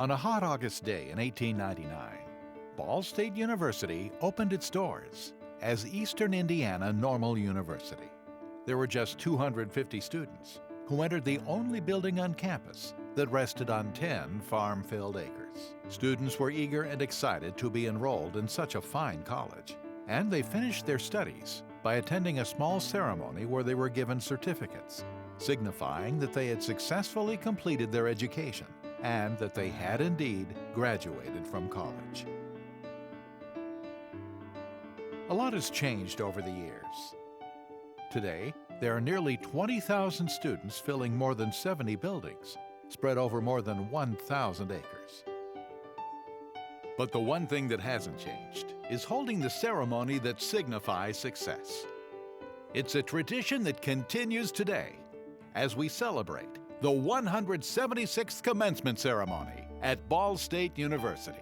On a hot August day in 1899, Ball State University opened its doors as Eastern Indiana Normal University. There were just 250 students who entered the only building on campus that rested on 10 farm-filled acres. Students were eager and excited to be enrolled in such a fine college, and they finished their studies by attending a small ceremony where they were given certificates, signifying that they had successfully completed their education and that they had indeed graduated from college. A lot has changed over the years. Today, there are nearly 20,000 students filling more than 70 buildings, spread over more than 1,000 acres. But the one thing that hasn't changed is holding the ceremony that signifies success. It's a tradition that continues today as we celebrate the 176th commencement ceremony at Ball State University.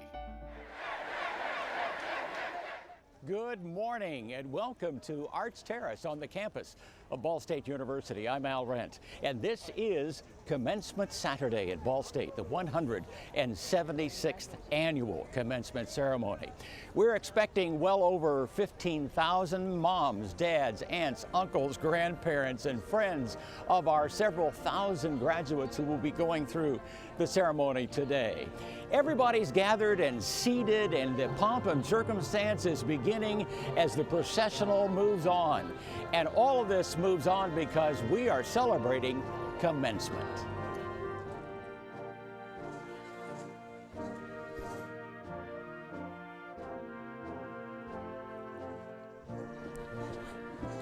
Good morning and welcome to Arts Terrace on the campus of Ball State University. I'm Al Rent, and this is Commencement Saturday at Ball State, the 176th annual commencement ceremony. We're expecting well over 15,000 moms, dads, aunts, uncles, grandparents, and friends of our several thousand graduates who will be going through the ceremony today. Everybody's gathered and seated, and the pomp and circumstance is beginning as the processional moves on. And all of this moves on because we are celebrating commencement.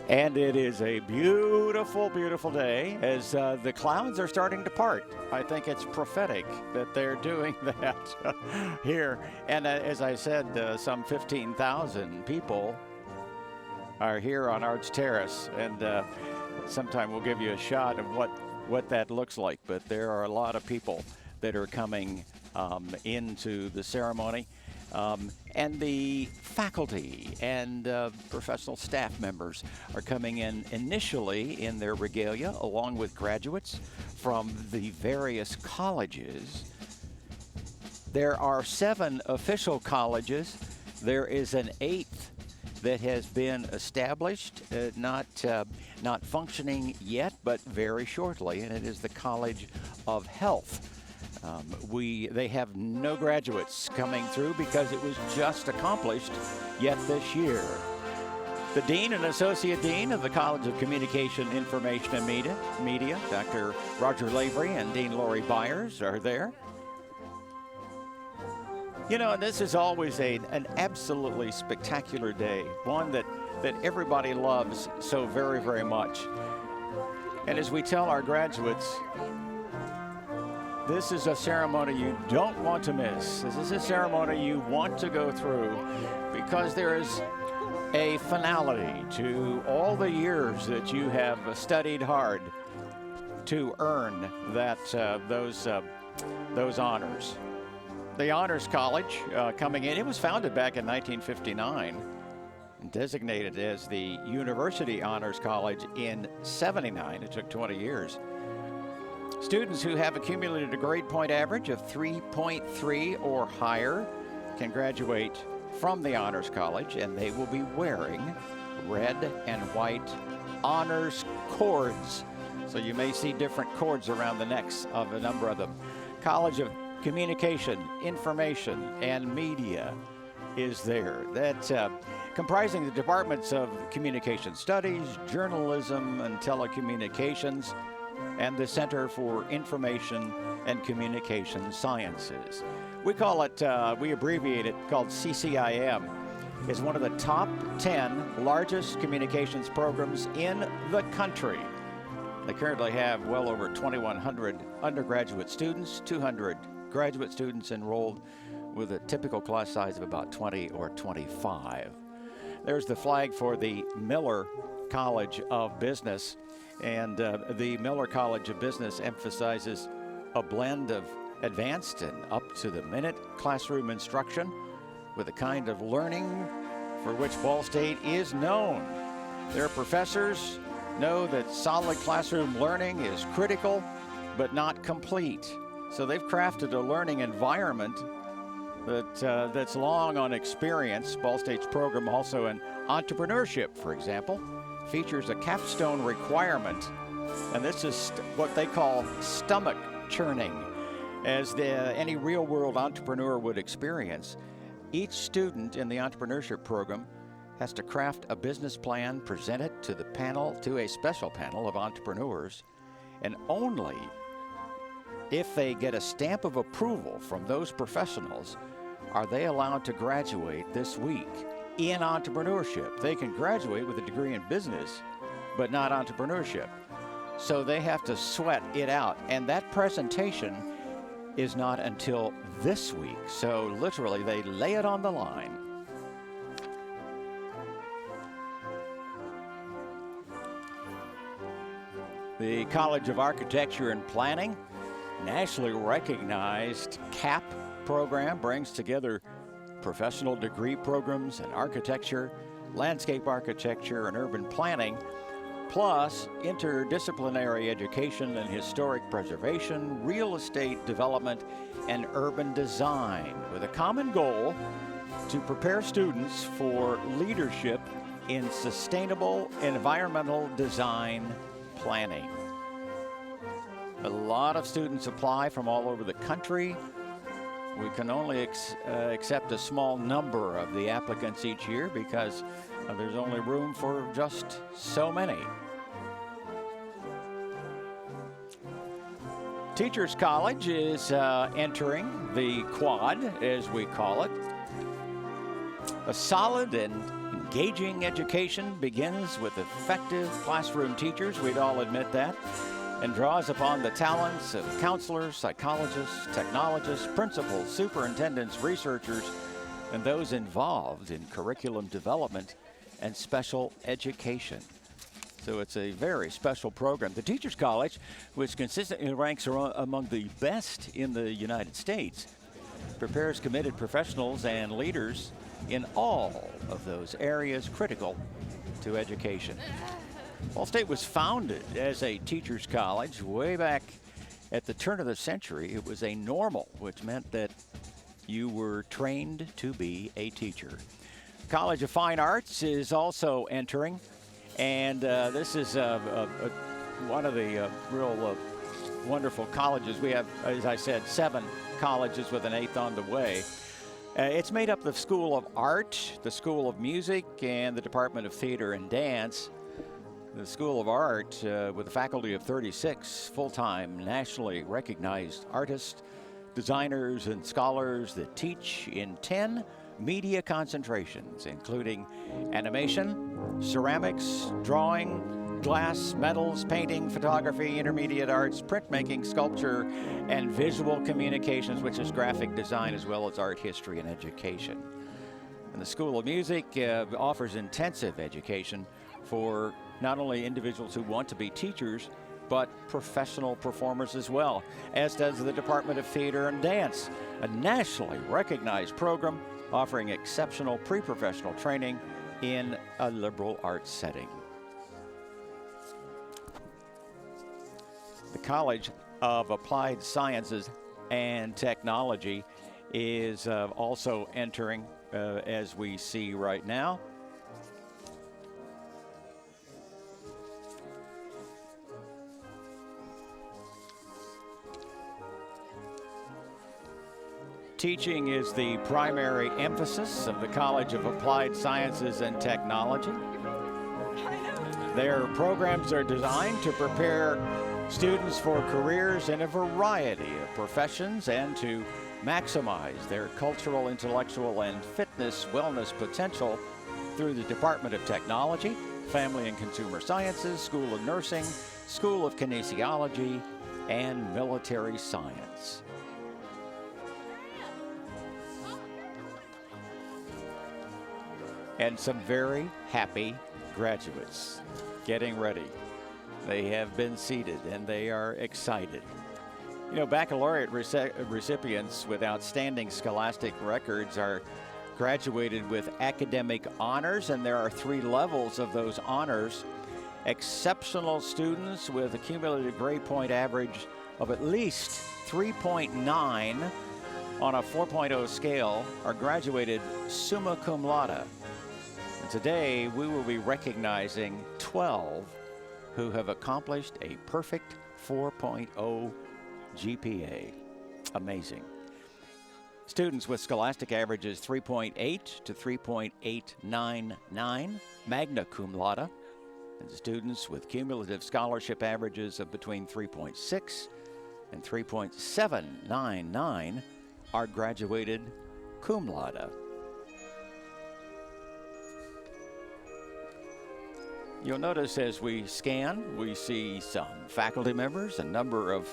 And it is a beautiful, beautiful day as the clouds are starting to part. I think it's prophetic that they're doing that here. And as I said, some 15,000 people are here on Arts Terrace. And sometime we'll give you a shot of what that looks like. But there are a lot of people that are coming into the ceremony. And the faculty and professional staff members are coming in initially in their regalia, along with graduates from the various colleges. There are 7 official colleges. There is an 8th that has been established, not functioning yet, but very shortly, and it is the College of Health. They have no graduates coming through because it was just accomplished yet this year. The Dean and Associate Dean of the College of Communication, Information, and Media, Dr. Roger Lavery and Dean Lori Byers are there. You know, and this is always an absolutely spectacular day, one that everybody loves so very, very much. And as we tell our graduates, this is a ceremony you don't want to miss. This is a ceremony you want to go through because there is a finality to all the years that you have studied hard to earn those honors. The Honors College coming in, it was founded back in 1959 and designated as the University Honors College in '79. It took 20 years. Students who have accumulated a grade point average of 3.3 or higher can graduate from the Honors College, and they will be wearing red and white honors cords. So you may see different cords around the necks of a number of them. College of Communication, Information, and Media is there. That's comprising the departments of Communication Studies, Journalism, and Telecommunications, and the Center for Information and Communication Sciences. We call it, we abbreviate it, called CCIM. It's one of the top 10 largest communications programs in the country. They currently have well over 2,100 undergraduate students, 200 graduate students enrolled, with a typical class size of about 20 or 25. There's the flag for the Miller College of Business. And the Miller College of Business emphasizes a blend of advanced and up-to-the-minute classroom instruction with a kind of learning for which Ball State is known. Their professors know that solid classroom learning is critical but not complete. So they've crafted a learning environment that's long on experience. Ball State's program also in entrepreneurship, for example, features a capstone requirement, and this is what they call stomach churning, as any real-world entrepreneur would experience. Each student in the entrepreneurship program has to craft a business plan, present it to a special panel of entrepreneurs, and only if they get a stamp of approval from those professionals are they allowed to graduate this week in entrepreneurship. They can graduate with a degree in business, but not entrepreneurship. So they have to sweat it out. And that presentation is not until this week. So literally, they lay it on the line. The College of Architecture and Planning, nationally recognized CAP program, brings together professional degree programs in architecture, landscape architecture, and urban planning, plus interdisciplinary education and historic preservation, real estate development, and urban design, with a common goal to prepare students for leadership in sustainable environmental design planning. A lot of students apply from all over the country. We can only accept a small number of the applicants each year because there's only room for just so many. Teachers College is entering the quad, as we call it. A solid and engaging education begins with effective classroom teachers, we'd all admit that, and draws upon the talents of counselors, psychologists, technologists, principals, superintendents, researchers, and those involved in curriculum development and special education. So it's a very special program. The Teachers College, which consistently ranks among the best in the United States, prepares committed professionals and leaders in all of those areas critical to education. Ball State was founded as a teachers college way back at the turn of the century. It was a normal, which meant that you were trained to be a teacher. College of Fine Arts is also entering, and this is one of the real wonderful colleges. We have, as I said, 7 colleges with an 8th on the way. It's made up of the School of Art, the School of Music, and the Department of Theater and Dance. The School of Art, with a faculty of 36 full-time, nationally recognized artists, designers, and scholars that teach in 10 media concentrations, including animation, ceramics, drawing, glass, metals, painting, photography, intermediate arts, printmaking, sculpture, and visual communications, which is graphic design, as well as art history and education. And the School of Music offers intensive education for not only individuals who want to be teachers, but professional performers as well, as does the Department of Theater and Dance, a nationally recognized program offering exceptional pre-professional training in a liberal arts setting. The College of Applied Sciences and Technology is also entering, as we see right now. Teaching is the primary emphasis of the College of Applied Sciences and Technology. Their programs are designed to prepare students for careers in a variety of professions and to maximize their cultural, intellectual, and fitness wellness potential through the Department of Technology, Family and Consumer Sciences, School of Nursing, School of Kinesiology, and Military Science. And some very happy graduates getting ready. They have been seated and they are excited. You know, baccalaureate recipients with outstanding scholastic records are graduated with academic honors, and there are 3 levels of those honors. Exceptional students with a cumulative grade point average of at least 3.9 on a 4.0 scale are graduated summa cum laude. And today we will be recognizing 12 who have accomplished a perfect 4.0 GPA. Amazing. Students with scholastic averages 3.8 to 3.899, magna cum laude, and students with cumulative scholarship averages of between 3.6 and 3.799 are graduated cum laude. You'll notice as we scan, we see some faculty members, a number of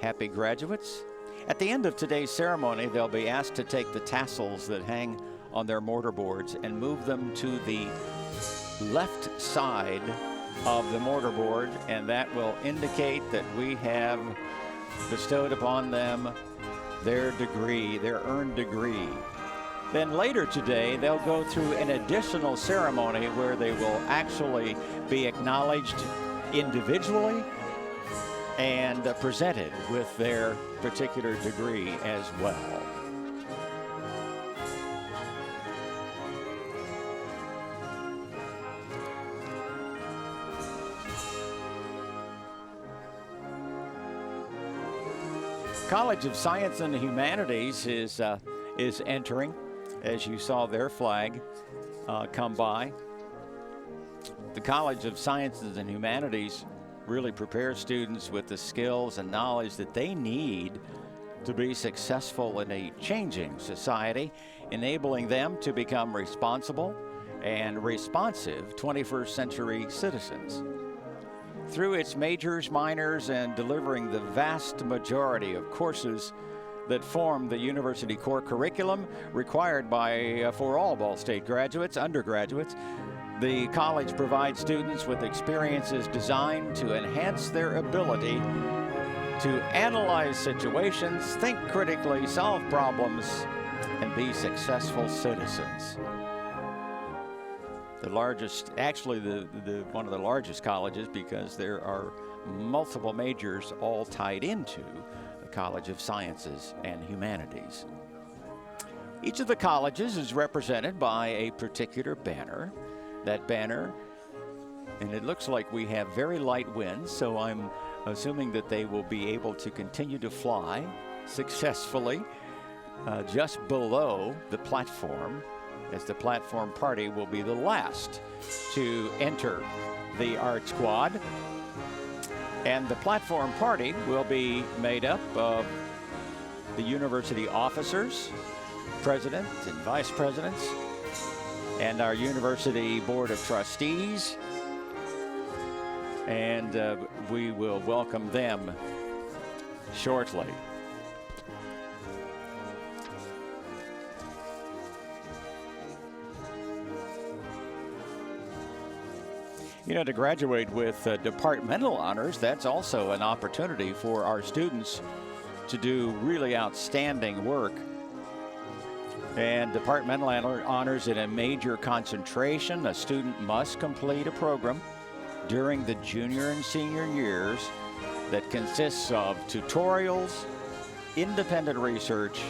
happy graduates. At the end of today's ceremony, they'll be asked to take the tassels that hang on their mortar boards and move them to the left side of the mortar board, and that will indicate that we have bestowed upon them their degree, their earned degree. Then later today, they'll go through an additional ceremony where they will actually be acknowledged individually and presented with their particular degree as well. College of Science and Humanities is entering, as you saw their flag come by. The College of Sciences and Humanities really prepares students with the skills and knowledge that they need to be successful in a changing society, enabling them to become responsible and responsive 21st century citizens. Through its majors, minors, and delivering the vast majority of courses that form the university core curriculum required for all Ball State graduates, undergraduates, the college provides students with experiences designed to enhance their ability to analyze situations, think critically, solve problems, and be successful citizens. The largest, actually one of the largest colleges, because there are multiple majors all tied into the College of Sciences and Humanities. Each of the colleges is represented by a particular banner. That banner, and it looks like we have very light winds, so I'm assuming that they will be able to continue to fly successfully just below the platform, as the platform party will be the last to enter the art squad. And the platform party will be made up of the university officers, presidents and vice presidents, and our university board of trustees, and we will welcome them shortly. You know, to graduate with departmental honors, that's also an opportunity for our students to do really outstanding work. And departmental honors in a major concentration, a student must complete a program during the junior and senior years that consists of tutorials, independent research,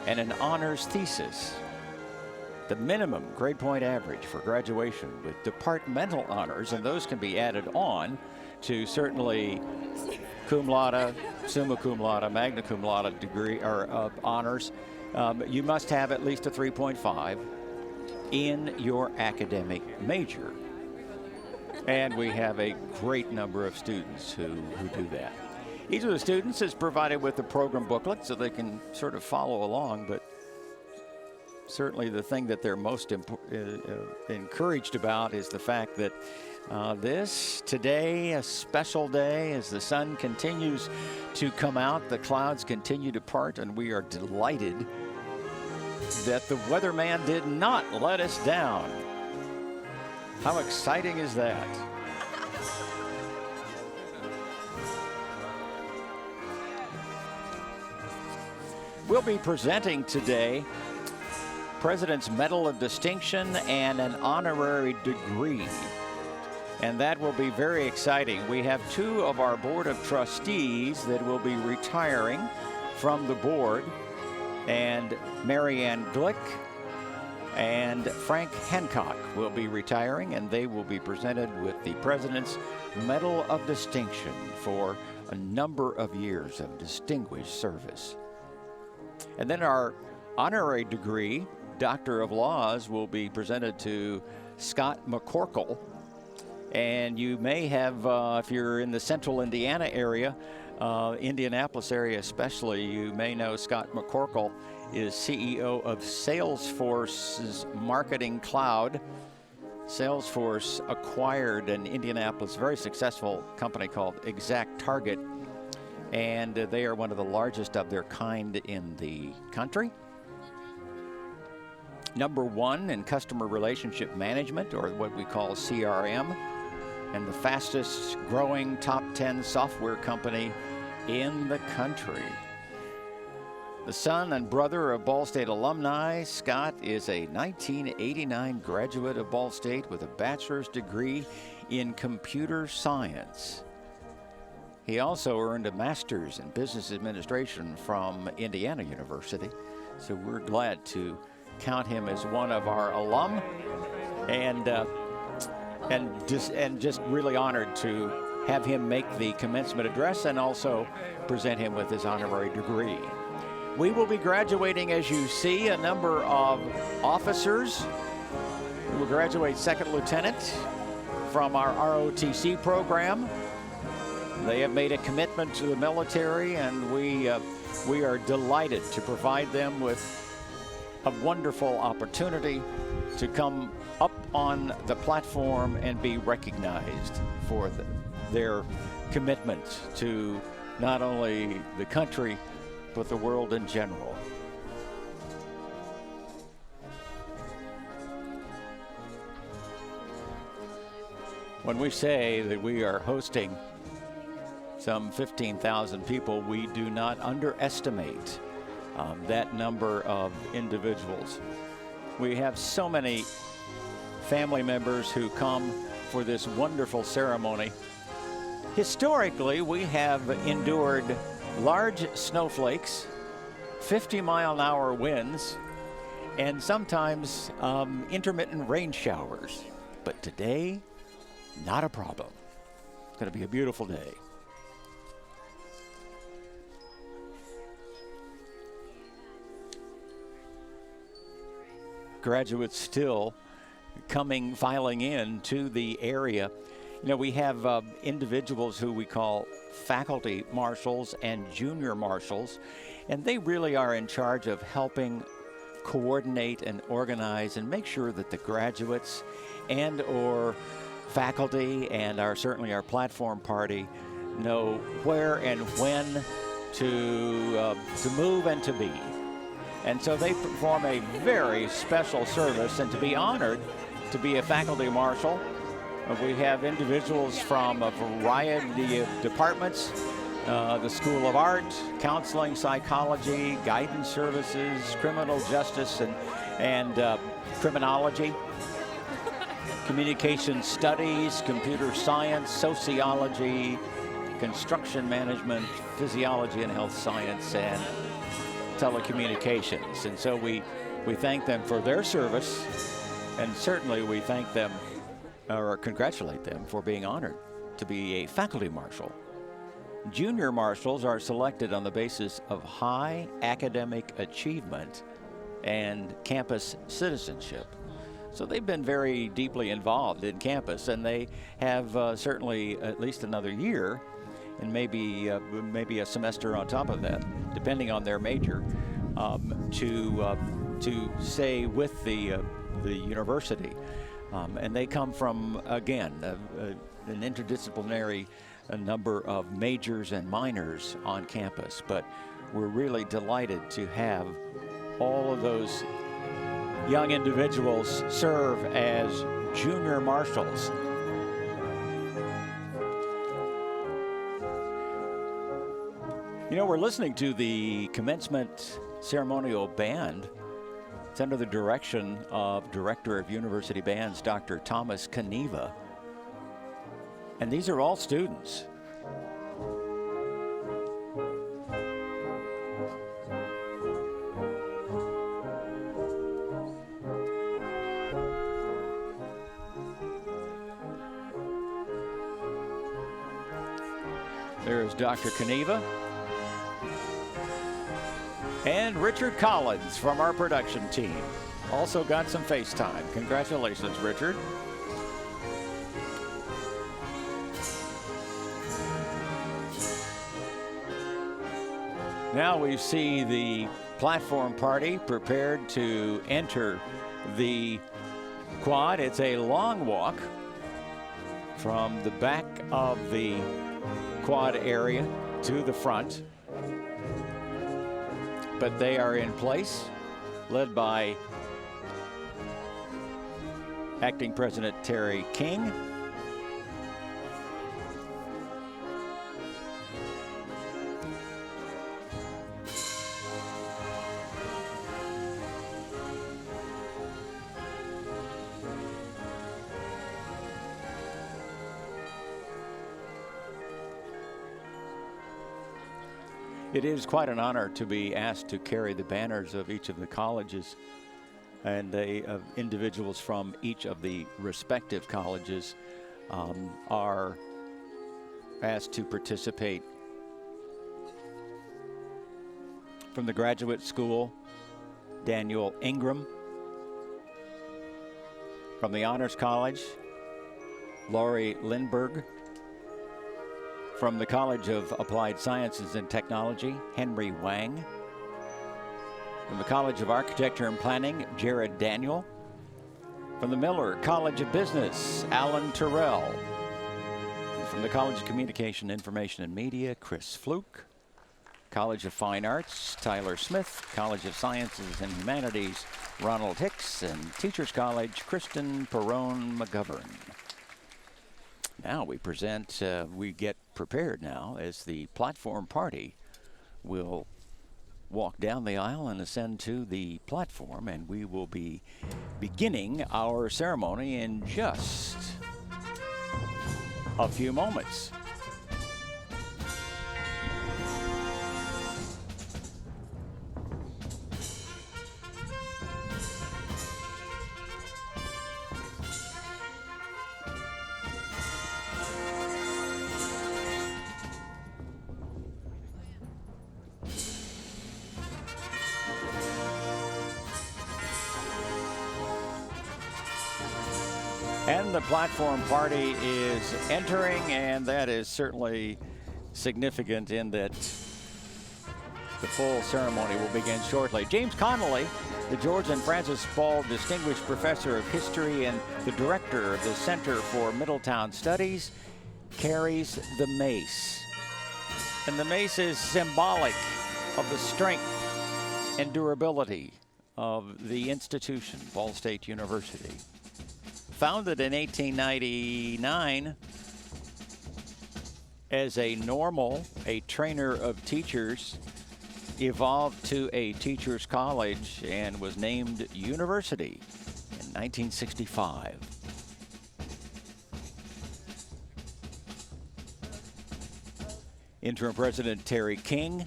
and an honors thesis. The minimum grade point average for graduation with departmental honors, and those can be added on to certainly cum laude, summa cum laude, magna cum laude degree or honors. You must have at least a 3.5 in your academic major. And we have a great number of students who do that. Each of the students is provided with a program booklet so they can sort of follow along, but certainly the thing that they're most encouraged about is the fact that today, a special day, as the sun continues to come out, the clouds continue to part, and we are delighted that the weatherman did not let us down. How exciting is that? We'll be presenting today President's Medal of Distinction and an honorary degree and that will be very exciting. We have two of our board of trustees that will be retiring from the board, and Marianne Glick and Frank Hancock will be retiring, and they will be presented with the President's Medal of Distinction for a number of years of distinguished service. And then our honorary degree, Doctor of Laws, will be presented to Scott McCorkle. And you may have, if you're in the central Indiana area, Indianapolis area especially, you may know Scott McCorkle is CEO of Salesforce's Marketing Cloud. Salesforce acquired an Indianapolis very successful company called ExactTarget, and they are one of the largest of their kind in the country. Number one in customer relationship management, or what we call CRM, and the fastest growing top 10 software company in the country. The son and brother of Ball State alumni, Scott is a 1989 graduate of Ball State with a bachelor's degree in computer science. He also earned a master's in business administration from Indiana University, so we're glad to count him as one of our alum, and just really honored to have him make the commencement address and also present him with his honorary degree. We will be graduating, as you see, a number of officers who will graduate second lieutenant from our ROTC program. They have made a commitment to the military, and we are delighted to provide them with a wonderful opportunity to come up on the platform and be recognized for their commitment to not only the country, but the world in general. When we say that we are hosting some 15,000 people, we do not underestimate that number of individuals. We have so many family members who come for this wonderful ceremony. Historically, we have endured large snowflakes, 50-mile-an-hour winds, and sometimes intermittent rain showers. But today, not a problem. It's going to be a beautiful day. Graduates still filing in to the area. You know, we have individuals who we call faculty marshals and junior marshals, and they really are in charge of helping coordinate and organize and make sure that the graduates and or faculty and certainly our platform party know where and when to move and to be. And so they perform a very special service, and to be honored to be a faculty marshal, we have individuals from a variety of departments, the School of Art, Counseling, Psychology, Guidance Services, Criminal Justice and Criminology, Communication Studies, Computer Science, Sociology, Construction Management, Physiology and Health Science, and Telecommunications. And so we thank them for their service, and certainly we thank them or congratulate them for being honored to be a faculty marshal. Junior marshals are selected on the basis of high academic achievement and campus citizenship. So they've been very deeply involved in campus, and they have certainly at least another year and maybe a semester on top of that, depending on their major, to stay with the university. And they come from, again, an interdisciplinary number of majors and minors on campus. But we're really delighted to have all of those young individuals serve as junior marshals. You know, we're listening to the commencement ceremonial band. It's under the direction of Director of University Bands, Dr. Thomas Kaniva. And these are all students. There's Dr. Kneva and Richard Collins from our production team. Also got some FaceTime. Congratulations, Richard. Now we see the platform party prepared to enter the quad. It's a long walk from the back of the quad area to the front, but they are in place, led by Acting President Terry King. It is quite an honor to be asked to carry the banners of each of the colleges, and individuals from each of the respective colleges are asked to participate. From the Graduate School, Daniel Ingram. From the Honors College, Laurie Lindberg. From the College of Applied Sciences and Technology, Henry Wang. From the College of Architecture and Planning, Jared Daniel. From the Miller College of Business, Alan Terrell. And from the College of Communication, Information and Media, Chris Fluke. College of Fine Arts, Tyler Smith. College of Sciences and Humanities, Ronald Hicks. And Teachers College, Kristen Perrone McGovern. Now we present, we get prepared now as the platform party will walk down the aisle and ascend to the platform, and we will be beginning our ceremony in just a few moments. And the platform party is entering, and that is certainly significant in that the full ceremony will begin shortly. James Connolly, the George and Francis Ball Distinguished Professor of History and the Director of the Center for Middletown Studies, carries the mace. And the mace is symbolic of the strength and durability of the institution, Ball State University. Founded in 1899 as a trainer of teachers, evolved to a teachers college and was named university in 1965. Interim President Terry King,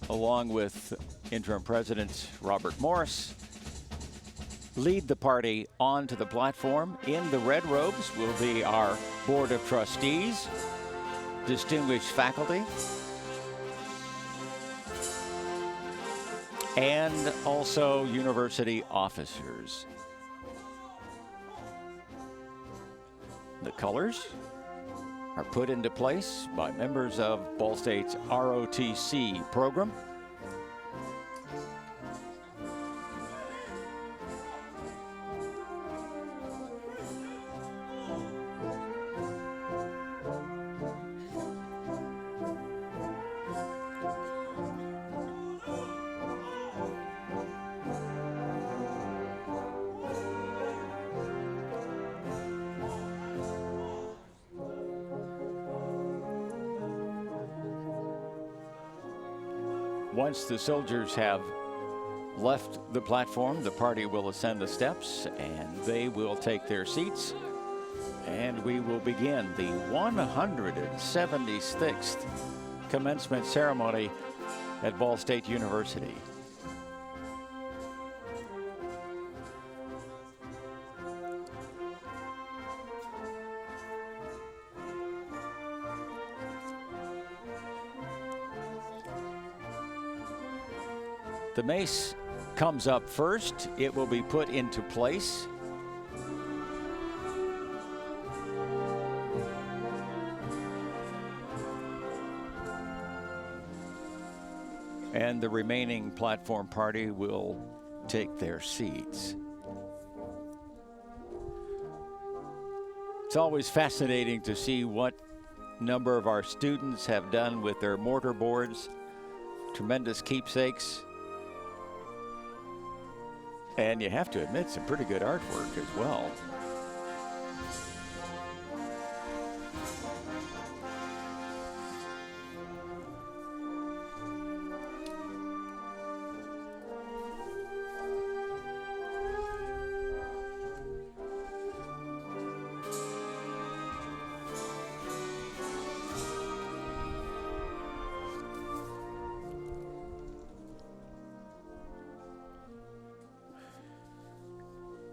along with Interim President Robert Morris, lead the party onto the platform. In the red robes will be our Board of Trustees, distinguished faculty, and also university officers. The colors are put into place by members of Ball State's ROTC program. Once the soldiers have left the platform, the party will ascend the steps and they will take their seats And we will begin the 176th commencement ceremony at Ball State University. The mace comes up first. It will be put into place. And the remaining platform party will take their seats. It's always fascinating to see what number of our students have done with their mortar boards. Tremendous keepsakes. And you have to admit, some pretty good artwork as well.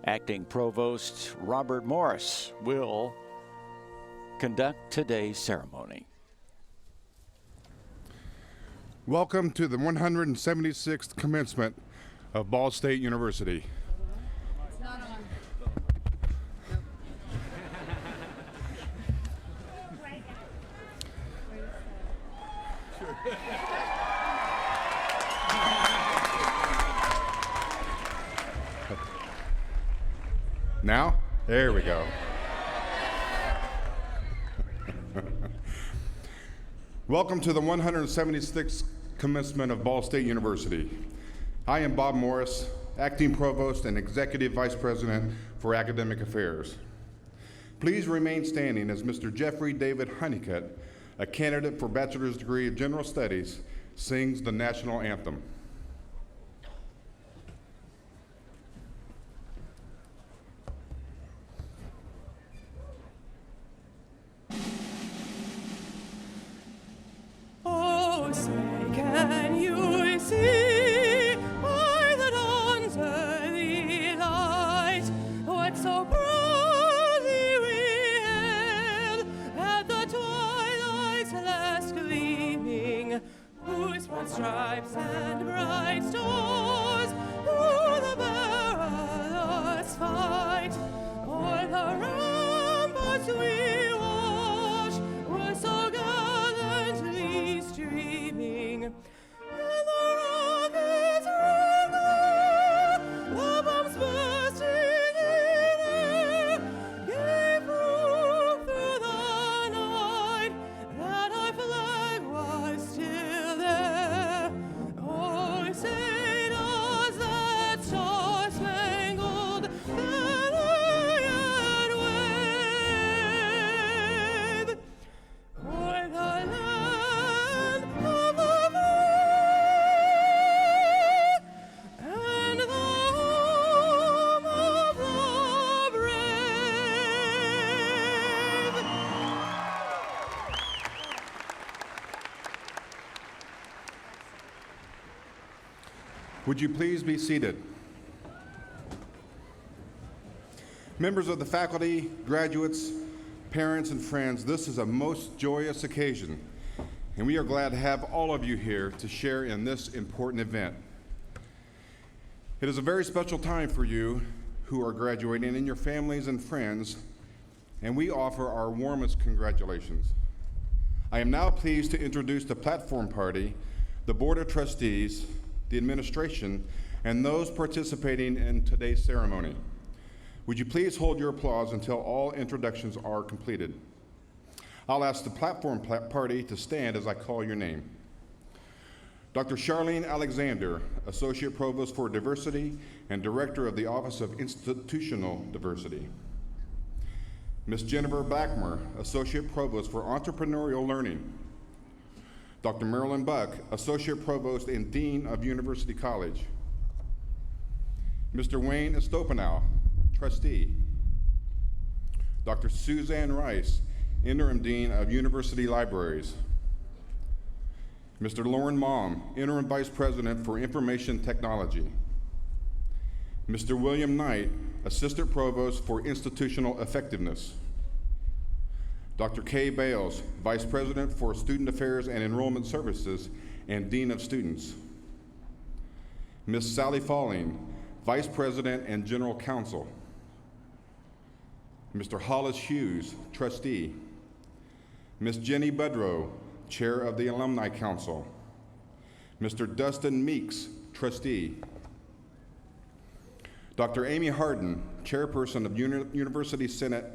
Acting Provost Robert Morris will conduct today's ceremony. Welcome to the 176th commencement of Ball State University. It's not on. Now? There we go. Welcome to the 176th commencement of Ball State University. I am Bob Morris, Acting Provost and Executive Vice President for Academic Affairs. Please remain standing as Mr. Jeffrey David Honeycutt, a candidate for Bachelor's degree of General Studies, sings the national anthem. Stripes and bright stars through the perilous fight, o'er the ramparts we watch were so gallantly streaming, and the rockets ringing, the bombs bursting in air, gave proof through the night that our flag was still there. Oh, say does that star-spangled banner yet wave o'er the land of the free and the home of the brave? Would you please be seated? Members of the faculty, graduates, parents, and friends, this is a most joyous occasion, and we are glad to have all of you here to share in this important event. It is a very special time for you who are graduating and your families and friends, and we offer our warmest congratulations. I am now pleased to introduce the platform party, the Board of Trustees, the administration, and those participating in today's ceremony. Would you please hold your applause until all introductions are completed? I'll ask the platform party to stand as I call your name. Dr. Charlene Alexander, Associate Provost for Diversity and Director of the Office of Institutional Diversity. Ms. Jennifer Blackmer, Associate Provost for Entrepreneurial Learning. Dr. Marilyn Buck, Associate Provost and Dean of University College. Mr. Wayne Estopanow, Trustee. Dr. Suzanne Rice, Interim Dean of University Libraries. Mr. Lauren Maum, Interim Vice President for Information Technology. Mr. William Knight, Assistant Provost for Institutional Effectiveness. Dr. Kay Bales, Vice President for Student Affairs and Enrollment Services and Dean of Students. Ms. Sally Falling, Vice President and General Counsel. Mr. Hollis Hughes, Trustee. Ms. Jenny Budrow, Chair of the Alumni Council. Mr. Dustin Meeks, Trustee. Dr. Amy Harden, Chairperson of University Senate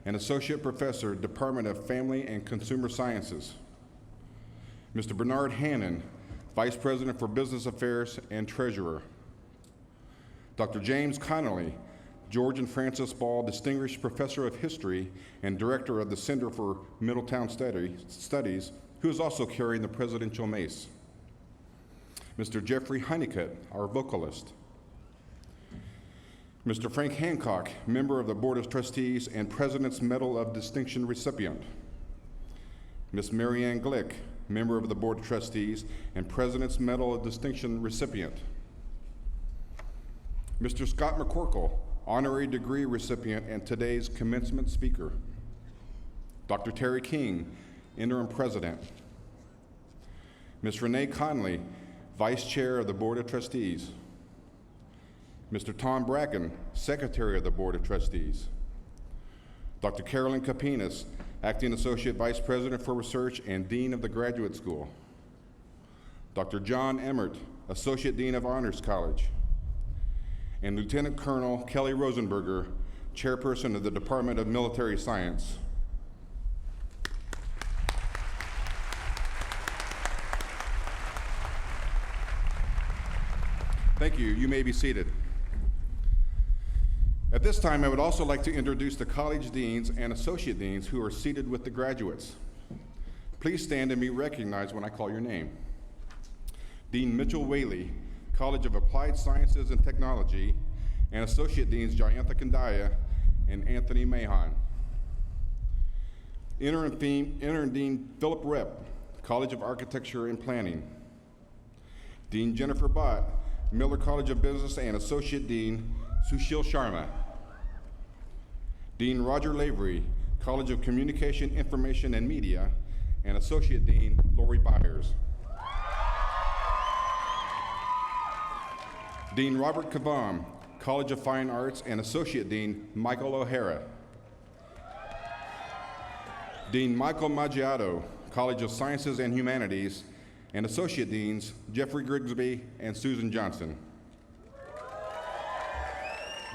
and Associate Professor, Department of Family and Consumer Sciences. Mr. Bernard Hannon, Vice President for Business Affairs and Treasurer. Dr. James Connolly, George and Francis Ball Distinguished Professor of History and Director of the Center for Middletown Studies, who is also carrying the Presidential Mace. Mr. Jeffrey Honeycutt, our vocalist. Mr. Frank Hancock, member of the Board of Trustees and President's Medal of Distinction recipient. Ms. Marianne Glick, member of the Board of Trustees and President's Medal of Distinction recipient. Mr. Scott McCorkle, honorary degree recipient and today's commencement speaker. Dr. Terry King, interim president. Ms. Renee Conley, vice chair of the Board of Trustees. Mr. Tom Bracken, secretary of the Board of Trustees. Dr. Carolyn Capinas, acting associate vice president for research and dean of the graduate school. Dr. John Emmert, associate dean of Honors College. And Lieutenant Colonel Kelly Rosenberger, chairperson of the Department of Military Science. Thank you. You may be seated. At this time, I would also like to introduce the college deans and associate deans who are seated with the graduates. Please stand and be recognized when I call your name. Dean Mitchell Whaley, College of Applied Sciences and Technology, and Associate Deans Jayantha Kandaya and Anthony Mahon. Interim Dean Philip Rep, College of Architecture and Planning. Dean Jennifer Bott, Miller College of Business, and Associate Dean Sushil Sharma. Dean Roger Lavery, College of Communication, Information, and Media, and Associate Dean Lori Byers. Dean Robert Kavam, College of Fine Arts, and Associate Dean Michael O'Hara. Dean Michael Maggiato, College of Sciences and Humanities, and Associate Deans Jeffrey Grigsby and Susan Johnson.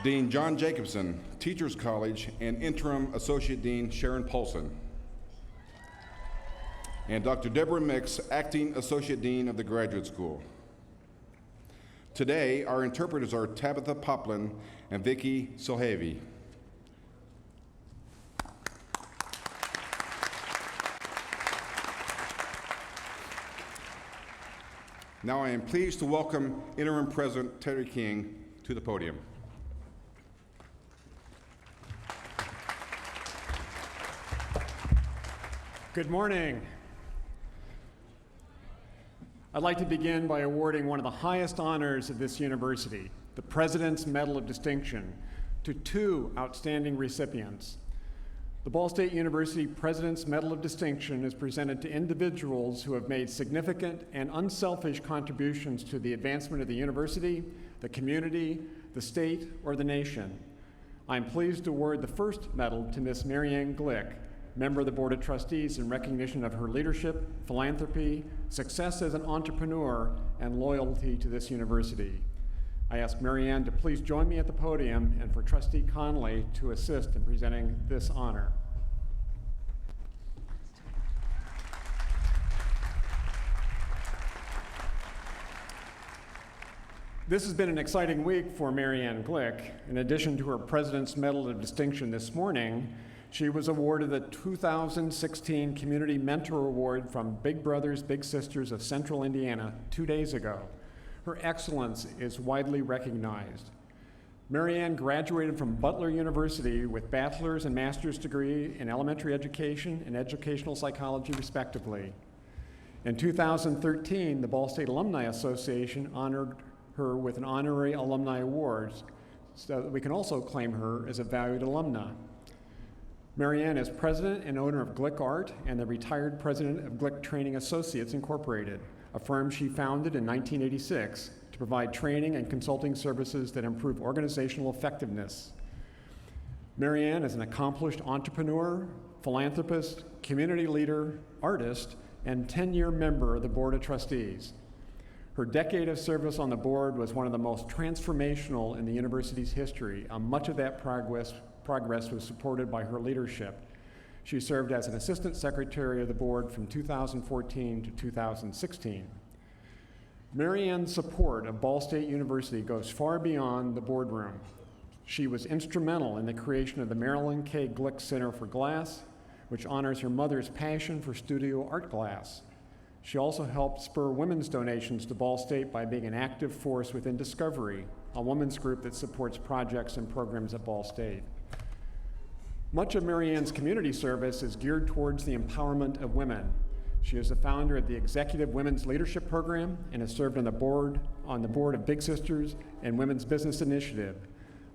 Dean John Jacobson, Teachers College, and Interim Associate Dean Sharon Paulson. And Dr. Deborah Mix, Acting Associate Dean of the Graduate School. Today, our interpreters are Tabitha Poplin and Vicky Sohavi. Now I am pleased to welcome Interim President Terry King to the podium. Good morning. I'd like to begin by awarding one of the highest honors of this university, the President's Medal of Distinction, to two outstanding recipients. The Ball State University President's Medal of Distinction is presented to individuals who have made significant and unselfish contributions to the advancement of the university, the community, the state, or the nation. I'm pleased to award the first medal to Ms. Marianne Glick, member of the Board of Trustees, in recognition of her leadership, philanthropy, success as an entrepreneur, and loyalty to this university. I ask Marianne to please join me at the podium and for Trustee Conley to assist in presenting this honor. This has been an exciting week for Marianne Glick. In addition to her President's Medal of Distinction this morning, she was awarded the 2016 Community Mentor Award from Big Brothers Big Sisters of Central Indiana 2 days ago. Her excellence is widely recognized. Marianne graduated from Butler University with bachelor's and master's degree in elementary education and educational psychology, respectively. In 2013, the Ball State Alumni Association honored her with an honorary alumni award so that we can also claim her as a valued alumna. Marianne is president and owner of Glick Art and the retired president of Glick Training Associates Incorporated, a firm she founded in 1986 to provide training and consulting services that improve organizational effectiveness. Marianne is an accomplished entrepreneur, philanthropist, community leader, artist, and 10-year member of the Board of Trustees. Her decade of service on the board was one of the most transformational in the university's history, and much of that progress was supported by her leadership. She served as an assistant secretary of the board from 2014 to 2016. Marianne's support of Ball State University goes far beyond the boardroom. She was instrumental in the creation of the Marilyn K. Glick Center for Glass, which honors her mother's passion for studio art glass. She also helped spur women's donations to Ball State by being an active force within Discovery, a women's group that supports projects and programs at Ball State. Much of Marianne's community service is geared towards the empowerment of women. She is the founder of the Executive Women's Leadership Program and has served on the board of Big Sisters and Women's Business Initiative,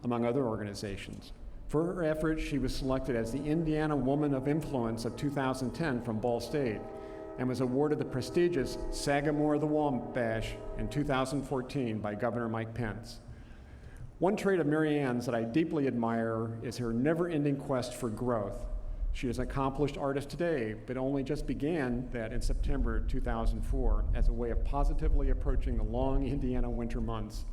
among other organizations. For her efforts, she was selected as the Indiana Woman of Influence of 2010 from Ball State and was awarded the prestigious Sagamore of the Wabash in 2014 by Governor Mike Pence. One trait of Marianne's that I deeply admire is her never-ending quest for growth. She is an accomplished artist today, but only just began that in September 2004 as a way of positively approaching the long Indiana winter months.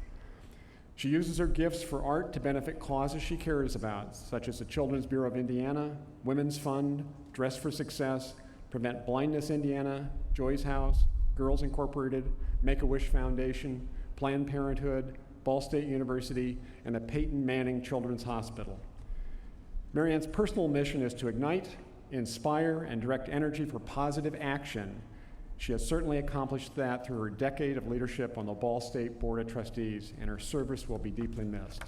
She uses her gifts for art to benefit causes she cares about, such as the Children's Bureau of Indiana, Women's Fund, Dress for Success, Prevent Blindness Indiana, Joy's House, Girls Incorporated, Make-A-Wish Foundation, Planned Parenthood, Ball State University, and the Peyton Manning Children's Hospital. Marianne's personal mission is to ignite, inspire, and direct energy for positive action. She has certainly accomplished that through her decade of leadership on the Ball State Board of Trustees, and her service will be deeply missed.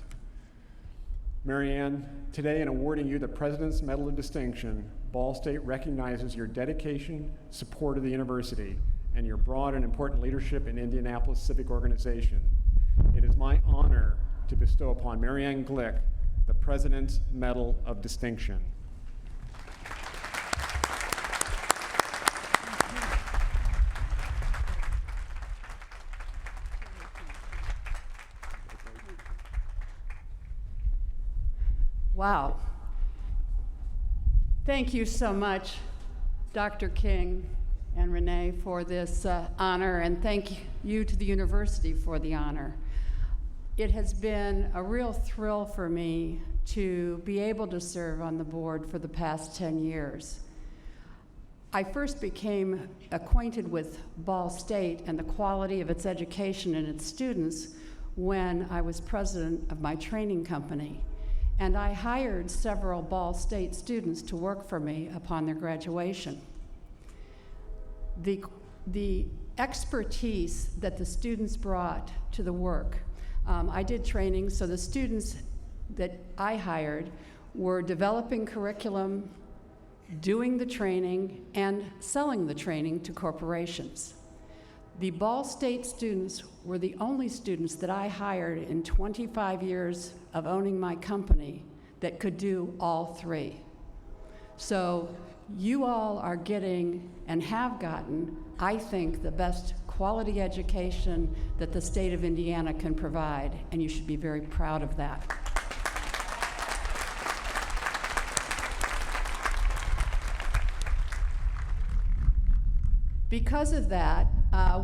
Marianne, today in awarding you the President's Medal of Distinction, Ball State recognizes your dedication, support of the university, and your broad and important leadership in Indianapolis civic organization. It is my honor to bestow upon Marianne Glick the President's Medal of Distinction. Wow. Thank you so much, Dr. King and Renee, for this honor, and thank you to the university for the honor. It has been a real thrill for me to be able to serve on the board for the past 10 years. I first became acquainted with Ball State and the quality of its education and its students when I was president of my training company. And I hired several Ball State students to work for me upon their graduation. The expertise that the students brought to the work, I did training, so the students that I hired were developing curriculum, doing the training, and selling the training to corporations. The Ball State students were the only students that I hired in 25 years of owning my company that could do all three. So you all are getting and have gotten, I think, the best quality education that the state of Indiana can provide, and you should be very proud of that. Because of that,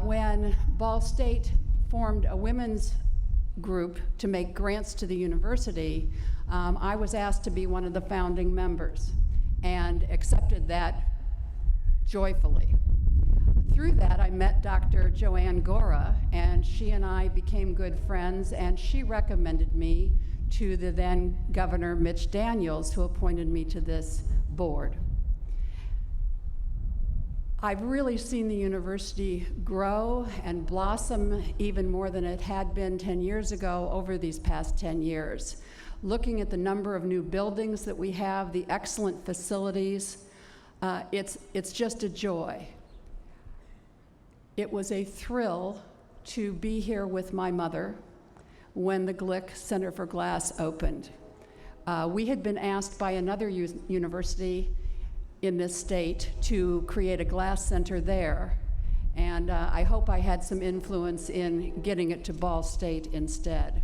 when Ball State formed a women's group to make grants to the university, I was asked to be one of the founding members and accepted that joyfully. Through that, I met Dr. Joanne Gora, and she and I became good friends, and she recommended me to the then Governor Mitch Daniels, who appointed me to this board. I've really seen the university grow and blossom even more than it had been 10 years ago over these past 10 years. Looking at the number of new buildings that we have, the excellent facilities, it's just a joy. It was a thrill to be here with my mother when the Glick Center for Glass opened. We had been asked by another university in this state to create a glass center there, and I hope I had some influence in getting it to Ball State instead.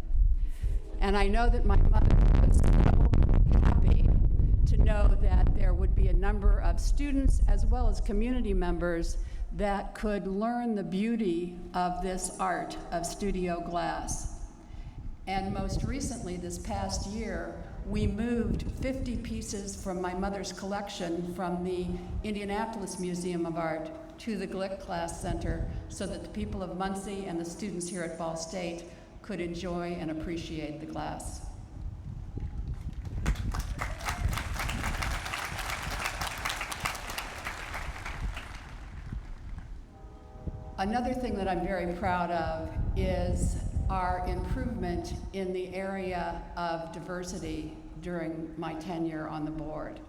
And I know that my mother was so happy to know that there would be a number of students as well as community members that could learn the beauty of this art of studio glass. And most recently, this past year, we moved 50 pieces from my mother's collection from the Indianapolis Museum of Art to the Glick Glass Center so that the people of Muncie and the students here at Ball State could enjoy and appreciate the glass. Another thing that I'm very proud of is our improvement in the area of diversity during my tenure on the board.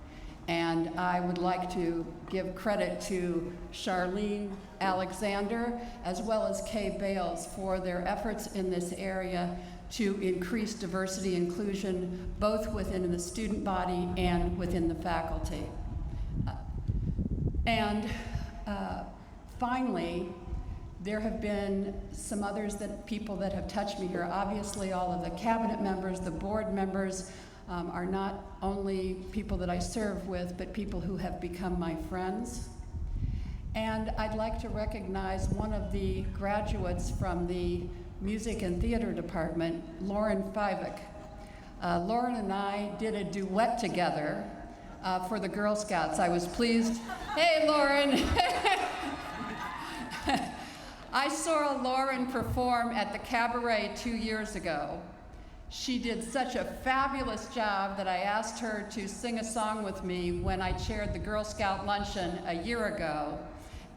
And I would like to give credit to Charlene Alexander as well as Kay Bales for their efforts in this area to increase diversity inclusion both within the student body and within the faculty. Finally, there have been some others people that have touched me here. Obviously, all of the cabinet members, the board members, are not only people that I serve with, but people who have become my friends. And I'd like to recognize one of the graduates from the music and theater department, Lauren Fivick. Lauren and I did a duet together for the Girl Scouts. I was pleased. Hey, Lauren. I saw Lauren perform at the Cabaret 2 years ago. She did such a fabulous job that I asked her to sing a song with me when I chaired the Girl Scout luncheon a year ago.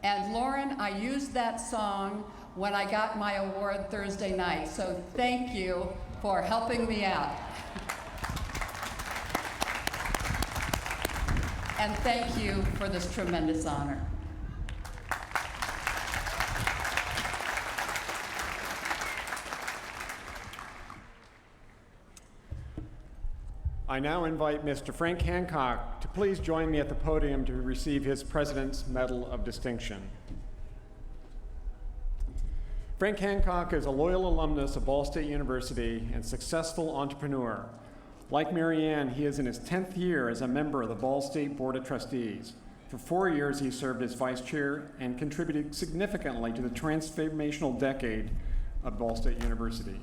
And Lauren, I used that song when I got my award Thursday night. So thank you for helping me out. And thank you for this tremendous honor. I now invite Mr. Frank Hancock to please join me at the podium to receive his President's Medal of Distinction. Frank Hancock is a loyal alumnus of Ball State University and successful entrepreneur. Like Marianne, he is in his 10th year as a member of the Ball State Board of Trustees. For 4 years, he served as vice chair and contributed significantly to the transformational decade of Ball State University.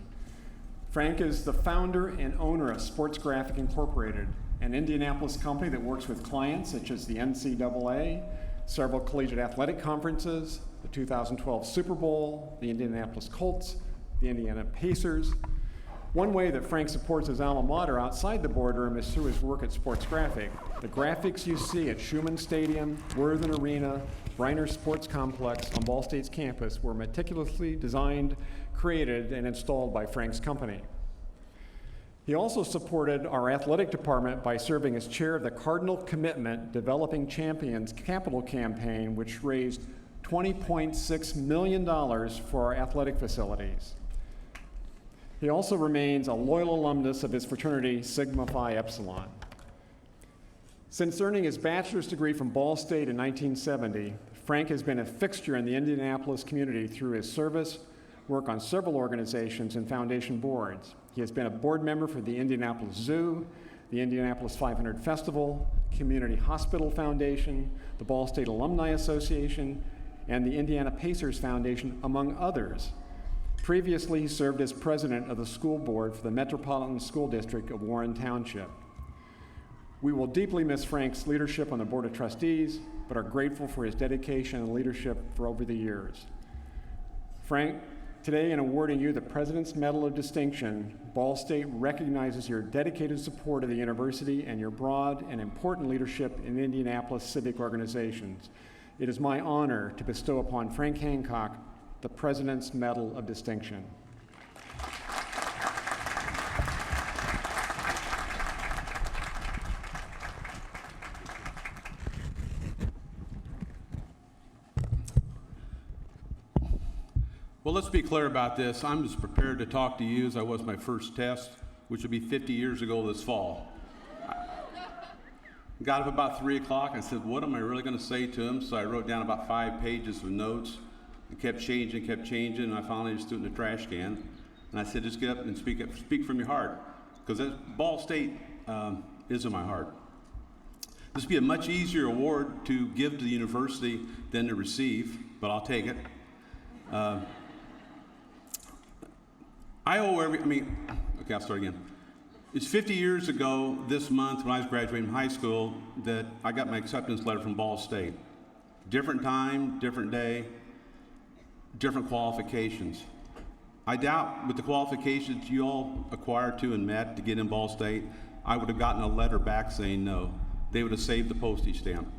Frank is the founder and owner of Sports Graphic Incorporated, an Indianapolis company that works with clients such as the NCAA, several collegiate athletic conferences, the 2012 Super Bowl, the Indianapolis Colts, the Indiana Pacers. One way that Frank supports his alma mater outside the boardroom is through his work at Sports Graphic. The graphics you see at Schumann Stadium, Worthen Arena, Briner Sports Complex on Ball State's campus were meticulously designed, created, and installed by Frank's company. He also supported our athletic department by serving as chair of the Cardinal Commitment Developing Champions Capital Campaign, which raised $20.6 million for our athletic facilities. He also remains a loyal alumnus of his fraternity, Sigma Phi Epsilon. Since earning his bachelor's degree from Ball State in 1970, Frank has been a fixture in the Indianapolis community through his service, work on several organizations and foundation boards. He has been a board member for the Indianapolis Zoo, the Indianapolis 500 Festival, Community Hospital Foundation, the Ball State Alumni Association, and the Indiana Pacers Foundation, among others. Previously, he served as president of the school board for the Metropolitan School District of Warren Township. We will deeply miss Frank's leadership on the Board of Trustees, but are grateful for his dedication and leadership for over the years. Frank, today in awarding you the President's Medal of Distinction, Ball State recognizes your dedicated support of the university and your broad and important leadership in Indianapolis civic organizations. it is my honor to bestow upon Frank Hancock the President's Medal of Distinction. Well, let's be clear about this. I'm as prepared to talk to you as I was my first test, which will be 50 years ago this fall. Got up about 3 o'clock and said, what am I really going to say to him? So I wrote down about 5 pages of notes and kept changing, and I finally just threw it in the trash can. And I said, just get up and speak from your heart, because Ball State is in my heart. This would be a much easier award to give to the university than to receive, but I'll take it. I'll start again. It's 50 years ago this month when I was graduating from high school that I got my acceptance letter from Ball State. Different time, different day, different qualifications. I doubt with the qualifications you all acquired to and met to get in Ball State, I would have gotten a letter back saying no. They would have saved the postage stamp.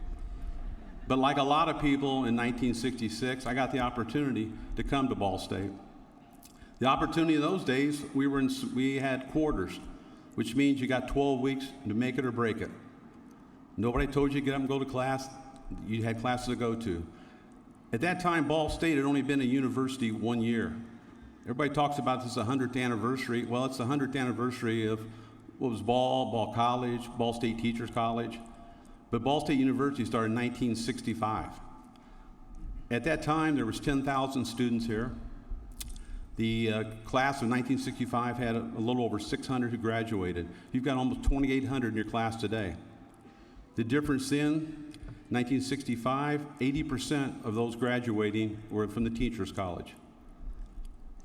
But like a lot of people in 1966, I got the opportunity to come to Ball State. The opportunity in those days, we had quarters, which means you got 12 weeks to make it or break it. Nobody told you to get up and go to class. You had classes to go to. At that time, Ball State had only been a university 1 year. Everybody talks about this 100th anniversary. Well, it's the 100th anniversary of what was Ball College, Ball State Teachers College. But Ball State University started in 1965. At that time, there was 10,000 students here. The class of 1965 had a little over 600 who graduated. You've got almost 2,800 in your class today. The difference in 1965, 80% of those graduating were from the Teachers College.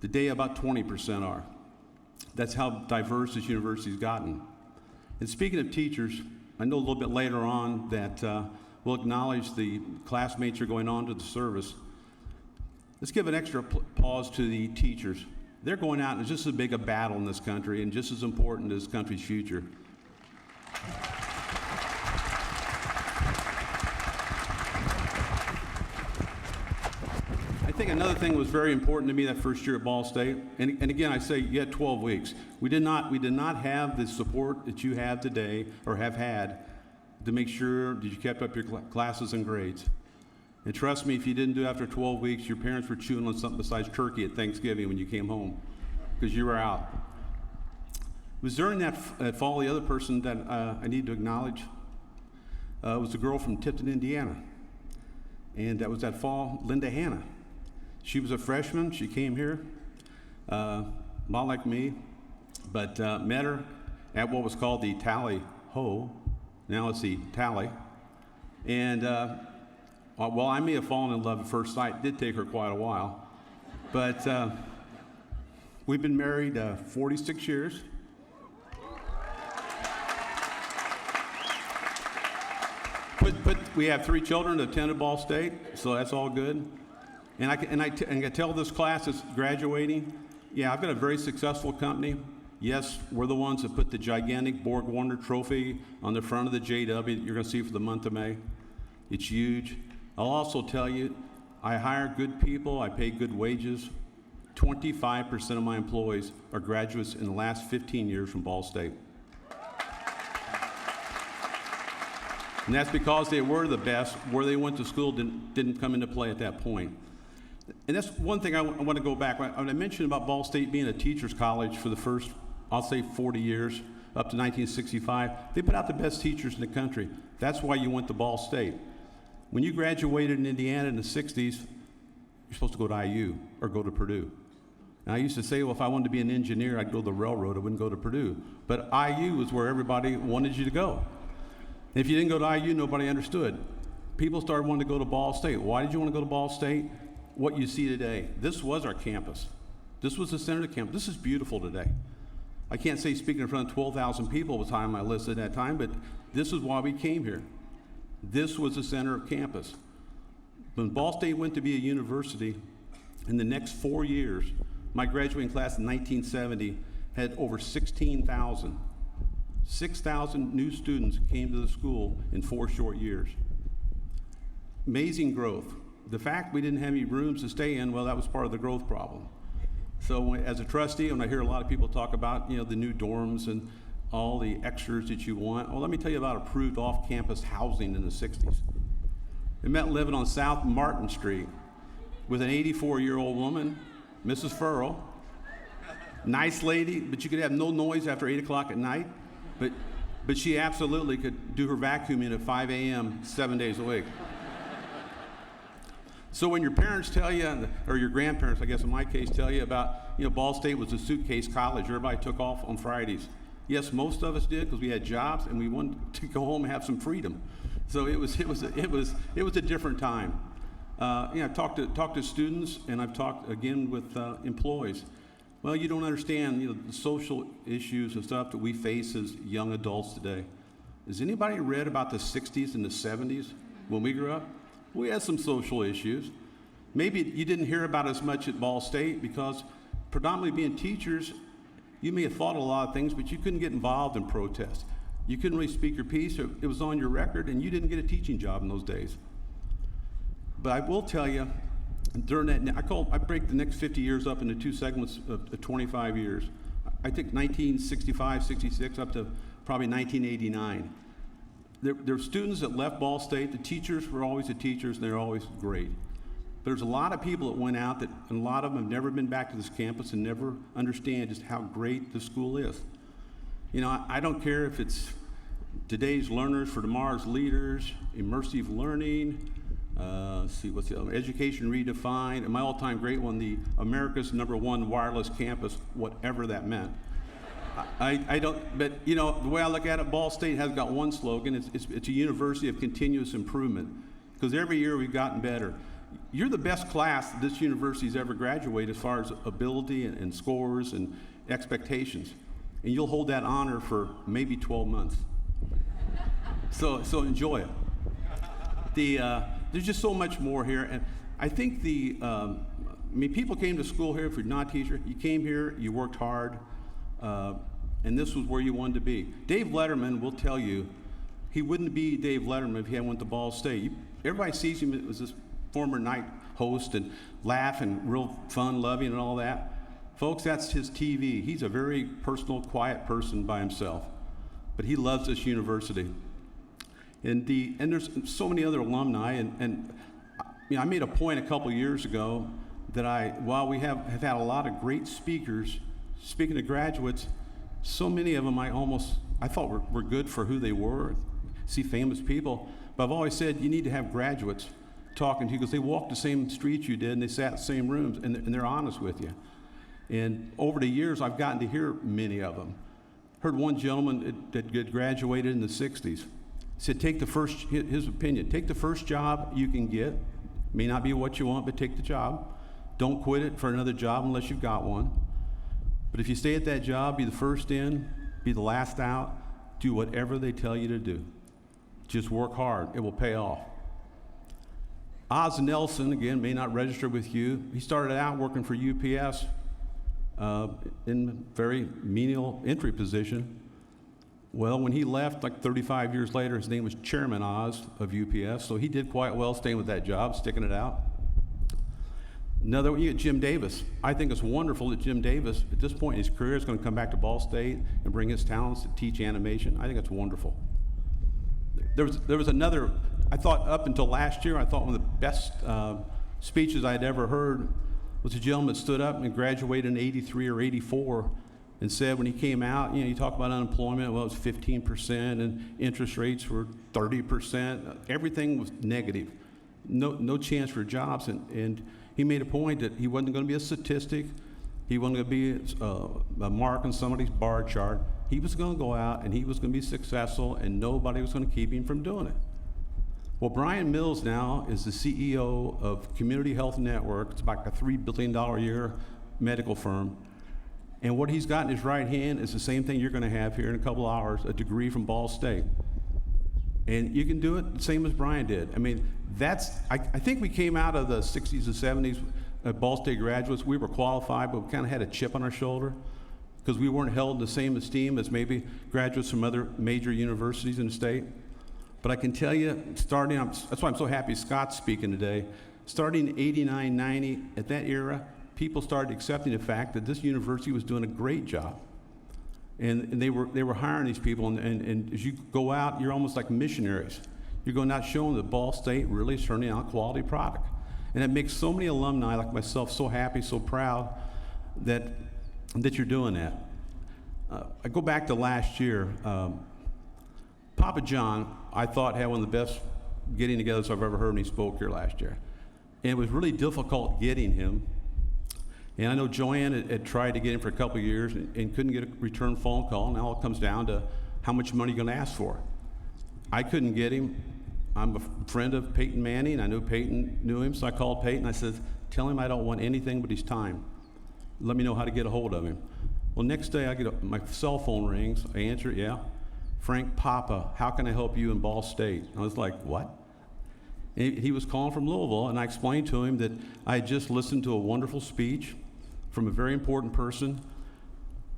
Today, about 20% are. That's how diverse this university's gotten. And speaking of teachers, I know a little bit later on that we'll acknowledge the classmates who are going on to the service. Let's give an extra pause to the teachers. They're going out, and it's just as big a battle in this country and just as important as this country's future. I think another thing was very important to me that first year at Ball State, and again, I say you had 12 weeks. We did not have the support that you have today or have had to make sure that you kept up your classes and grades. And trust me, if you didn't do it after 12 weeks, your parents were chewing on something besides turkey at Thanksgiving when you came home, because you were out. It was during that fall, the other person that I need to acknowledge was a girl from Tipton, Indiana. And that was that fall, Linda Hanna. She was a freshman. She came here, a lot like me, but met her at what was called the Tally Ho. Now it's the Tally. And while I may have fallen in love at first sight, it did take her quite a while. But we've been married 46 years. But we have 3 children that attended Ball State, so that's all good. And I tell this class that's graduating, yeah, I've got a very successful company. Yes, we're the ones that put the gigantic Borg Warner trophy on the front of the JW that you're going to see for the month of May. It's huge. I'll also tell you, I hire good people, I pay good wages. 25% of my employees are graduates in the last 15 years from Ball State. And that's because they were the best. Where they went to school didn't come into play at that point. And that's one thing I want to go back. When I mentioned about Ball State being a teacher's college for the first, I'll say 40 years, up to 1965, they put out the best teachers in the country. That's why you went to Ball State. When you graduated in Indiana in the 60s, you're supposed to go to IU or go to Purdue. And I used to say, well, if I wanted to be an engineer, I'd go to the railroad, I wouldn't go to Purdue. But IU was where everybody wanted you to go. And if you didn't go to IU, nobody understood. People started wanting to go to Ball State. Why did you want to go to Ball State? What you see today. This was our campus. This was the center of the campus. This is beautiful today. I can't say speaking in front of 12,000 people was high on my list at that time, but this is why we came here. This was the center of campus. When Ball State went to be a university, in the next 4 years, my graduating class in 1970 had over 16,000. 6,000 new students came to the school in 4 short years. amazing growth. The fact we didn't have any rooms to stay in, well, that was part of the growth problem. So as a trustee, when I hear a lot of people talk about, the new dorms and all the extras that you want, well, let me tell you about approved off-campus housing in the 60s. I met living on South Martin Street with an 84-year-old woman, Mrs. Furrow. Nice lady, but you could have no noise after 8 o'clock at night. But she absolutely could do her vacuuming at 5 a.m. 7 days a week. So when your parents tell you, or your grandparents, I guess in my case, tell you about, Ball State was a suitcase college, everybody took off on Fridays. Yes, most of us did because we had jobs and we wanted to go home and have some freedom. So it was a different time. I've talked to students and I've talked again with employees. Well, you don't understand, the social issues and stuff that we face as young adults today. Has anybody read about the 60s and the 70s when we grew up? We had some social issues. Maybe you didn't hear about as much at Ball State because predominantly being teachers, you may have thought a lot of things, but you couldn't get involved in protests. You couldn't really speak your piece, or it was on your record, and you didn't get a teaching job in those days. But I will tell you, during that, I break the next 50 years up into two segments of 25 years. I think 1965, 66, up to probably 1989. There were students that left Ball State. The teachers were always the teachers, and they were always great. But there's a lot of people that went out and a lot of them have never been back to this campus and never understand just how great the school is. I don't care if it's today's learners for tomorrow's leaders, immersive learning, what's the other? Education Redefined, and my all-time great one, the America's #1 wireless campus, whatever that meant. I don't, but the way I look at it, Ball State has got one slogan. It's a university of continuous improvement, because every year we've gotten better. You're the best class this university's ever graduated as far as ability and scores and expectations, and you'll hold that honor for maybe 12 months. So enjoy it. There's just so much more here, and I think people came to school here. If you're not a teacher, you came here, you worked hard. And this was where you wanted to be. Dave Letterman will tell you he wouldn't be Dave Letterman if he hadn't went to Ball State. Everybody sees him as this former night host and laugh and real fun, loving and all that. Folks, that's his TV. He's a very personal, quiet person by himself. But he loves this university. And there's so many other alumni. And I made a point a couple years ago that while we have had a lot of great speakers, speaking of graduates, so many of them I thought were good for who they were, see famous people, but I've always said you need to have graduates talking to you because they walked the same streets you did and they sat in the same rooms and they're honest with you. And over the years, I've gotten to hear many of them. Heard one gentleman that graduated in the 60s, said his opinion, take the first job you can get, may not be what you want, but take the job. Don't quit it for another job unless you've got one. But if you stay at that job, be the first in, be the last out, do whatever they tell you to do. Just work hard, it will pay off. Oz Nelson, again, may not register with you. He started out working for UPS in a very menial entry position. Well, when he left, like 35 years later, his name was Chairman Oz of UPS, so he did quite well staying with that job, sticking it out. Another one, you get Jim Davis. I think it's wonderful that Jim Davis, at this point in his career, is going to come back to Ball State and bring his talents to teach animation. I think it's wonderful. There was another, I thought up until last year, I thought one of the best speeches I'd ever heard was a gentleman that stood up and graduated in 83 or 84 and said when he came out, you talk about unemployment, well, it was 15% and interest rates were 30%. Everything was negative. No chance for jobs. And he made a point that he wasn't going to be a statistic. He wasn't going to be a mark on somebody's bar chart. He was going to go out and he was going to be successful and nobody was going to keep him from doing it. Well, Brian Mills now is the CEO of Community Health Network. It's about a $3 billion a year medical firm. And what he's got in his right hand is the same thing you're going to have here in a couple hours, a degree from Ball State. And you can do it the same as Brian did. I mean, I think we came out of the 60s and 70s at Ball State graduates. We were qualified, but we kind of had a chip on our shoulder because we weren't held in the same esteem as maybe graduates from other major universities in the state. But I can tell you, that's why I'm so happy Scott's speaking today. Starting in 89, 90, at that era, people started accepting the fact that this university was doing a great job. And they were hiring these people, and as you go out, you're almost like missionaries. You're going out showing that Ball State really is turning out a quality product. And it makes so many alumni like myself so happy, so proud that you're doing that. I go back to last year. Papa John, I thought, had one of the best getting-togethers I've ever heard when he spoke here last year. And it was really difficult getting him. And I know Joanne had tried to get him for a couple of years and couldn't get a return phone call. Now it comes down to how much money you're going to ask for. I couldn't get him. I'm a friend of Peyton Manning. I knew Peyton knew him, so I called Peyton. I said, tell him I don't want anything but his time. Let me know how to get a hold of him. Well, next day my cell phone rings. I answer it, yeah. Frank Papa, how can I help you in Ball State? I was like, what? And he was calling from Louisville, and I explained to him that I had just listened to a wonderful speech from a very important person.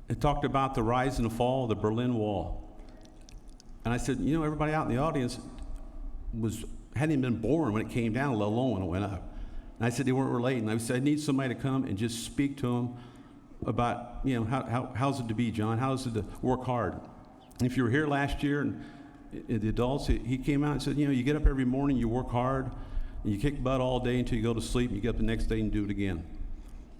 It talked about the rise and the fall of the Berlin Wall. And I said, you know, everybody out in the audience hadn't even been born when it came down, let alone when it went up. And I said they weren't relating. I said I need somebody to come and just speak to them about, you know, how's it to be, John? How's it to work hard? And if you were here last year, and the adults, he came out and said, you know, you get up every morning, you work hard, and you kick butt all day until you go to sleep, and you get up the next day and do it again.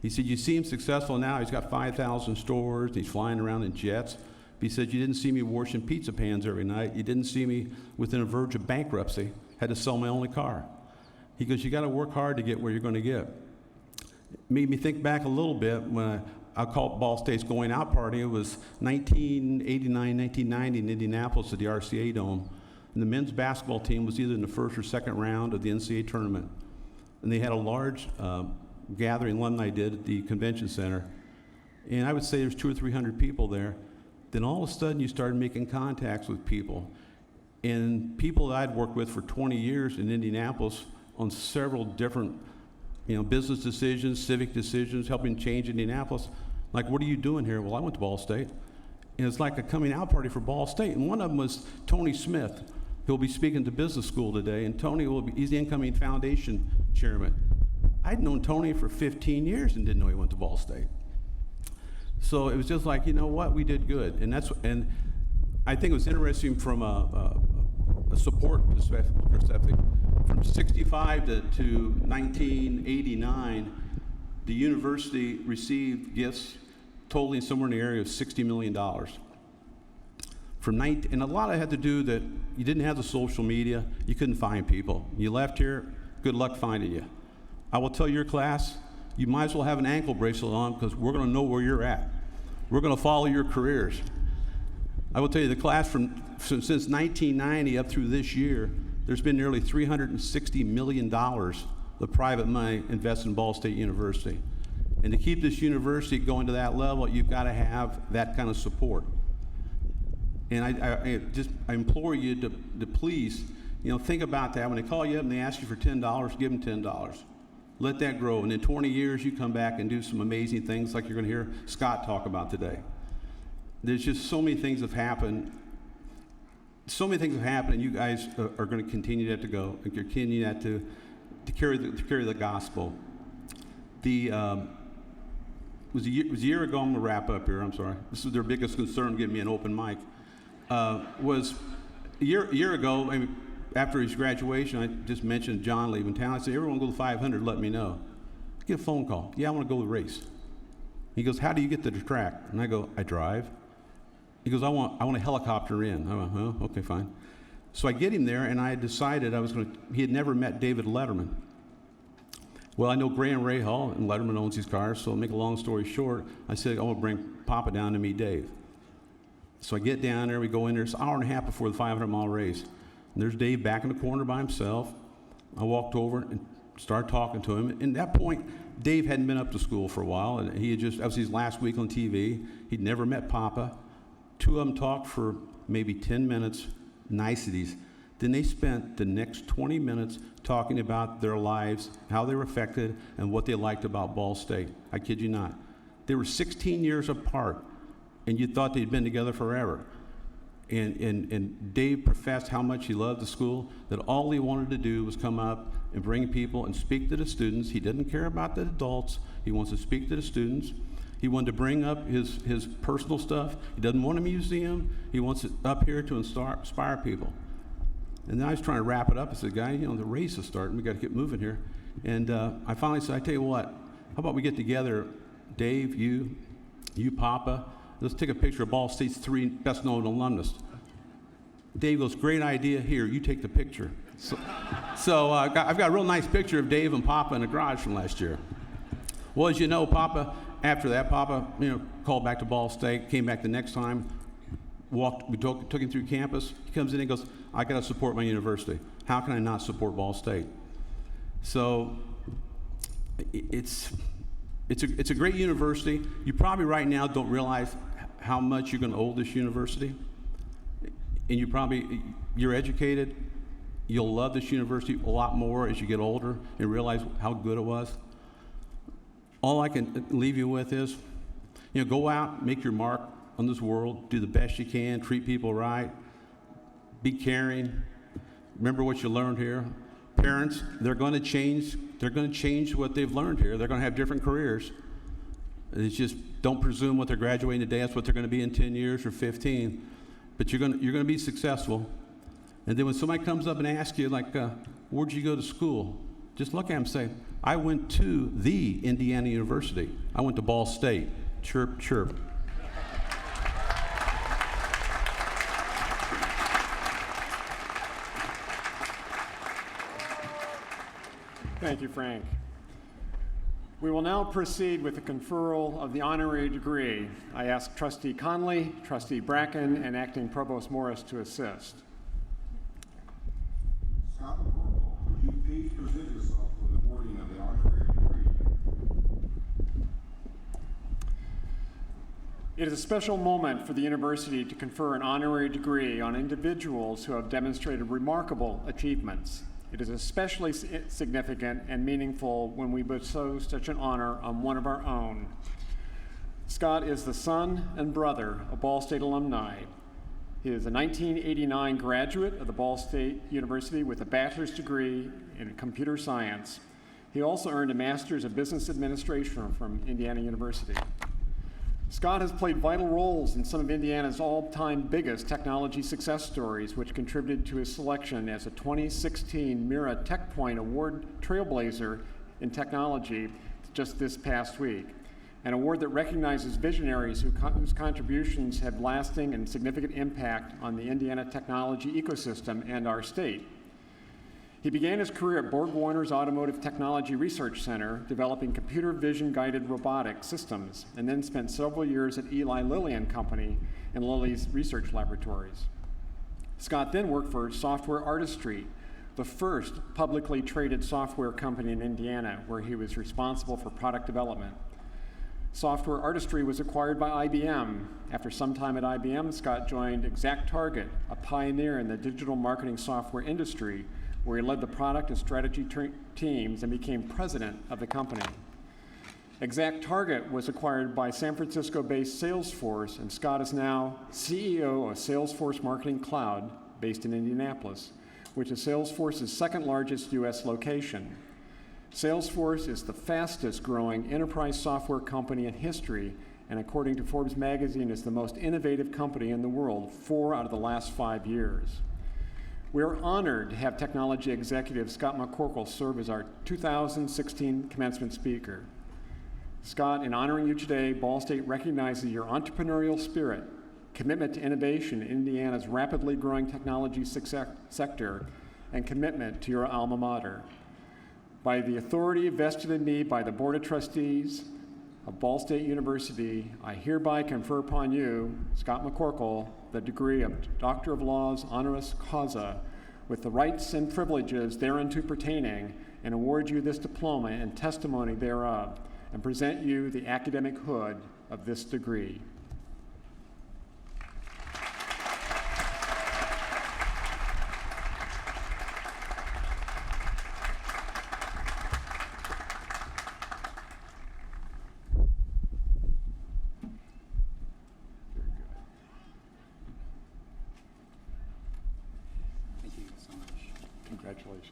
He said, you see him successful now. He's got 5,000 stores. He's flying around in jets. But he said, you didn't see me washing pizza pans every night. You didn't see me within a verge of bankruptcy. Had to sell my only car. He goes, you got to work hard to get where you're going to get. It made me think back a little bit when I called Ball State's going out party. It was 1989, 1990 in Indianapolis at the RCA Dome. And the men's basketball team was either in the first or second round of the NCAA tournament. And they had a large gathering alumni did at the convention center. And I would say there's 200 or 300 people there. Then all of a sudden you started making contacts with people. And people that I'd worked with for 20 years in Indianapolis on several different, you know, business decisions, civic decisions, helping change Indianapolis. Like, what are you doing here? Well, I went to Ball State. And it's like a coming out party for Ball State. And one of them was Tony Smith, who'll be speaking to business school today. And Tony he's the incoming foundation chairman. I'd known Tony for 15 years and didn't know he went to Ball State. So it was just like, you know what, we did good. And I think it was interesting from a support perspective. From 65 to 1989, the university received gifts totaling somewhere in the area of $60 million. And a lot of it had to do that you didn't have the social media, you couldn't find people. You left here, good luck finding you. I will tell your class, you might as well have an ankle bracelet on because we're going to know where you're at. We're going to follow your careers. I will tell you, the class since 1990 up through this year, there's been nearly $360 million of private money invested in Ball State University. And to keep this university going to that level, you've got to have that kind of support. And I implore you to please, you know, think about that. When they call you up and they ask you for $10, give them $10. Let that grow. And in 20 years, you come back and do some amazing things like you're going to hear Scott talk about today. There's just so many things have happened. So many things have happened, and you guys are going to continue that to go, and continue that to carry the gospel. It was a year ago. I'm going to wrap up here. I'm sorry. This was their biggest concern, giving me an open mic. Was a year ago. I mean, after his graduation, I just mentioned John leaving town. I said, everyone go to 500, let me know. Get a phone call. Yeah, I want to go to the race. He goes, how do you get to the track? And I go, I drive. He goes, I want a helicopter in. I went, oh, okay, fine. So I get him there, and I had decided he had never met David Letterman. Well, I know Graham Rahal, and Letterman owns his cars, so to make a long story short, I said, I want to bring Papa down to meet Dave. So I get down there, we go in there, it's an hour and a half before the 500-mile race. And there's Dave back in the corner by himself. I walked over and started talking to him. And at that point, Dave hadn't been up to school for a while, and that was his last week on TV. He'd never met Papa. Two of them talked for maybe 10 minutes, niceties. Then they spent the next 20 minutes talking about their lives, how they were affected, and what they liked about Ball State. I kid you not. They were 16 years apart, and you thought they'd been together forever. And Dave professed how much he loved the school, that all he wanted to do was come up and bring people and speak to the students. He didn't care about the adults. He wants to speak to the students. He wanted to bring up his personal stuff. He doesn't want a museum. He wants it up here to inspire people. And then I was trying to wrap it up. I said, guy, the race is starting. We got to get moving here. And I finally said, I tell you what, how about we get together, Dave, you, Papa, let's take a picture of Ball State's 3 best-known alumnus. Dave goes, great idea. Here, you take the picture. So I've got a real nice picture of Dave and Papa in the garage from last year. Well, as you know, after that, Papa, called back to Ball State, came back the next time, we took him through campus. He comes in and goes, I got to support my university. How can I not support Ball State? So it's a great university. You probably right now don't realize how much you're going to owe this university. And you're educated. You'll love this university a lot more as you get older and realize how good it was. All I can leave you with is, go out, make your mark on this world, do the best you can, treat people right, be caring, remember what you learned here. Parents, they're going to change what they've learned here. They're going to have different careers. It's just, don't presume what they're graduating today, that's what they're going to be in 10 years or 15. But you're going to be successful. And then when somebody comes up and asks you, like, where'd you go to school? Just look at them and say, I went to the Indiana University. I went to Ball State. Chirp, chirp. Thank you, Frank. We will now proceed with the conferral of the honorary degree. I ask Trustee Conley, Trustee Bracken, and Acting Provost Morris to assist. Scott McCorkle, would you please present yourself for the awarding of the honorary degree? It is a special moment for the university to confer an honorary degree on individuals who have demonstrated remarkable achievements. It is especially significant and meaningful when we bestow such an honor on one of our own. Scott is the son and brother of Ball State alumni. He is a 1989 graduate of the Ball State University with a bachelor's degree in computer science. He also earned a master's of business administration from Indiana University. Scott has played vital roles in some of Indiana's all-time biggest technology success stories, which contributed to his selection as a 2016 Mira TechPoint Award trailblazer in technology just this past week, an award that recognizes visionaries whose contributions have lasting and significant impact on the Indiana technology ecosystem and our state. He began his career at Borg Warner's Automotive Technology Research Center, developing computer vision-guided robotic systems, and then spent several years at Eli Lilly and Company in Lilly's research laboratories. Scott then worked for Software Artistry, the first publicly traded software company in Indiana, where he was responsible for product development. Software Artistry was acquired by IBM. After some time at IBM, Scott joined ExactTarget, a pioneer in the digital marketing software industry, where he led the product and strategy teams and became president of the company. ExactTarget was acquired by San Francisco-based Salesforce, and Scott is now CEO of Salesforce Marketing Cloud, based in Indianapolis, which is Salesforce's second largest US location. Salesforce is the fastest growing enterprise software company in history, and according to Forbes magazine, is the most innovative company in the world 4 out of the last 5 years. We are honored to have technology executive Scott McCorkle serve as our 2016 commencement speaker. Scott, in honoring you today, Ball State recognizes your entrepreneurial spirit, commitment to innovation in Indiana's rapidly growing technology sector, and commitment to your alma mater. By the authority vested in me by the Board of Trustees of Ball State University, I hereby confer upon you, Scott McCorkle, the degree of Doctor of Laws honoris causa, with the rights and privileges thereunto pertaining, and award you this diploma and testimony thereof, and present you the academic hood of this degree. Congratulations.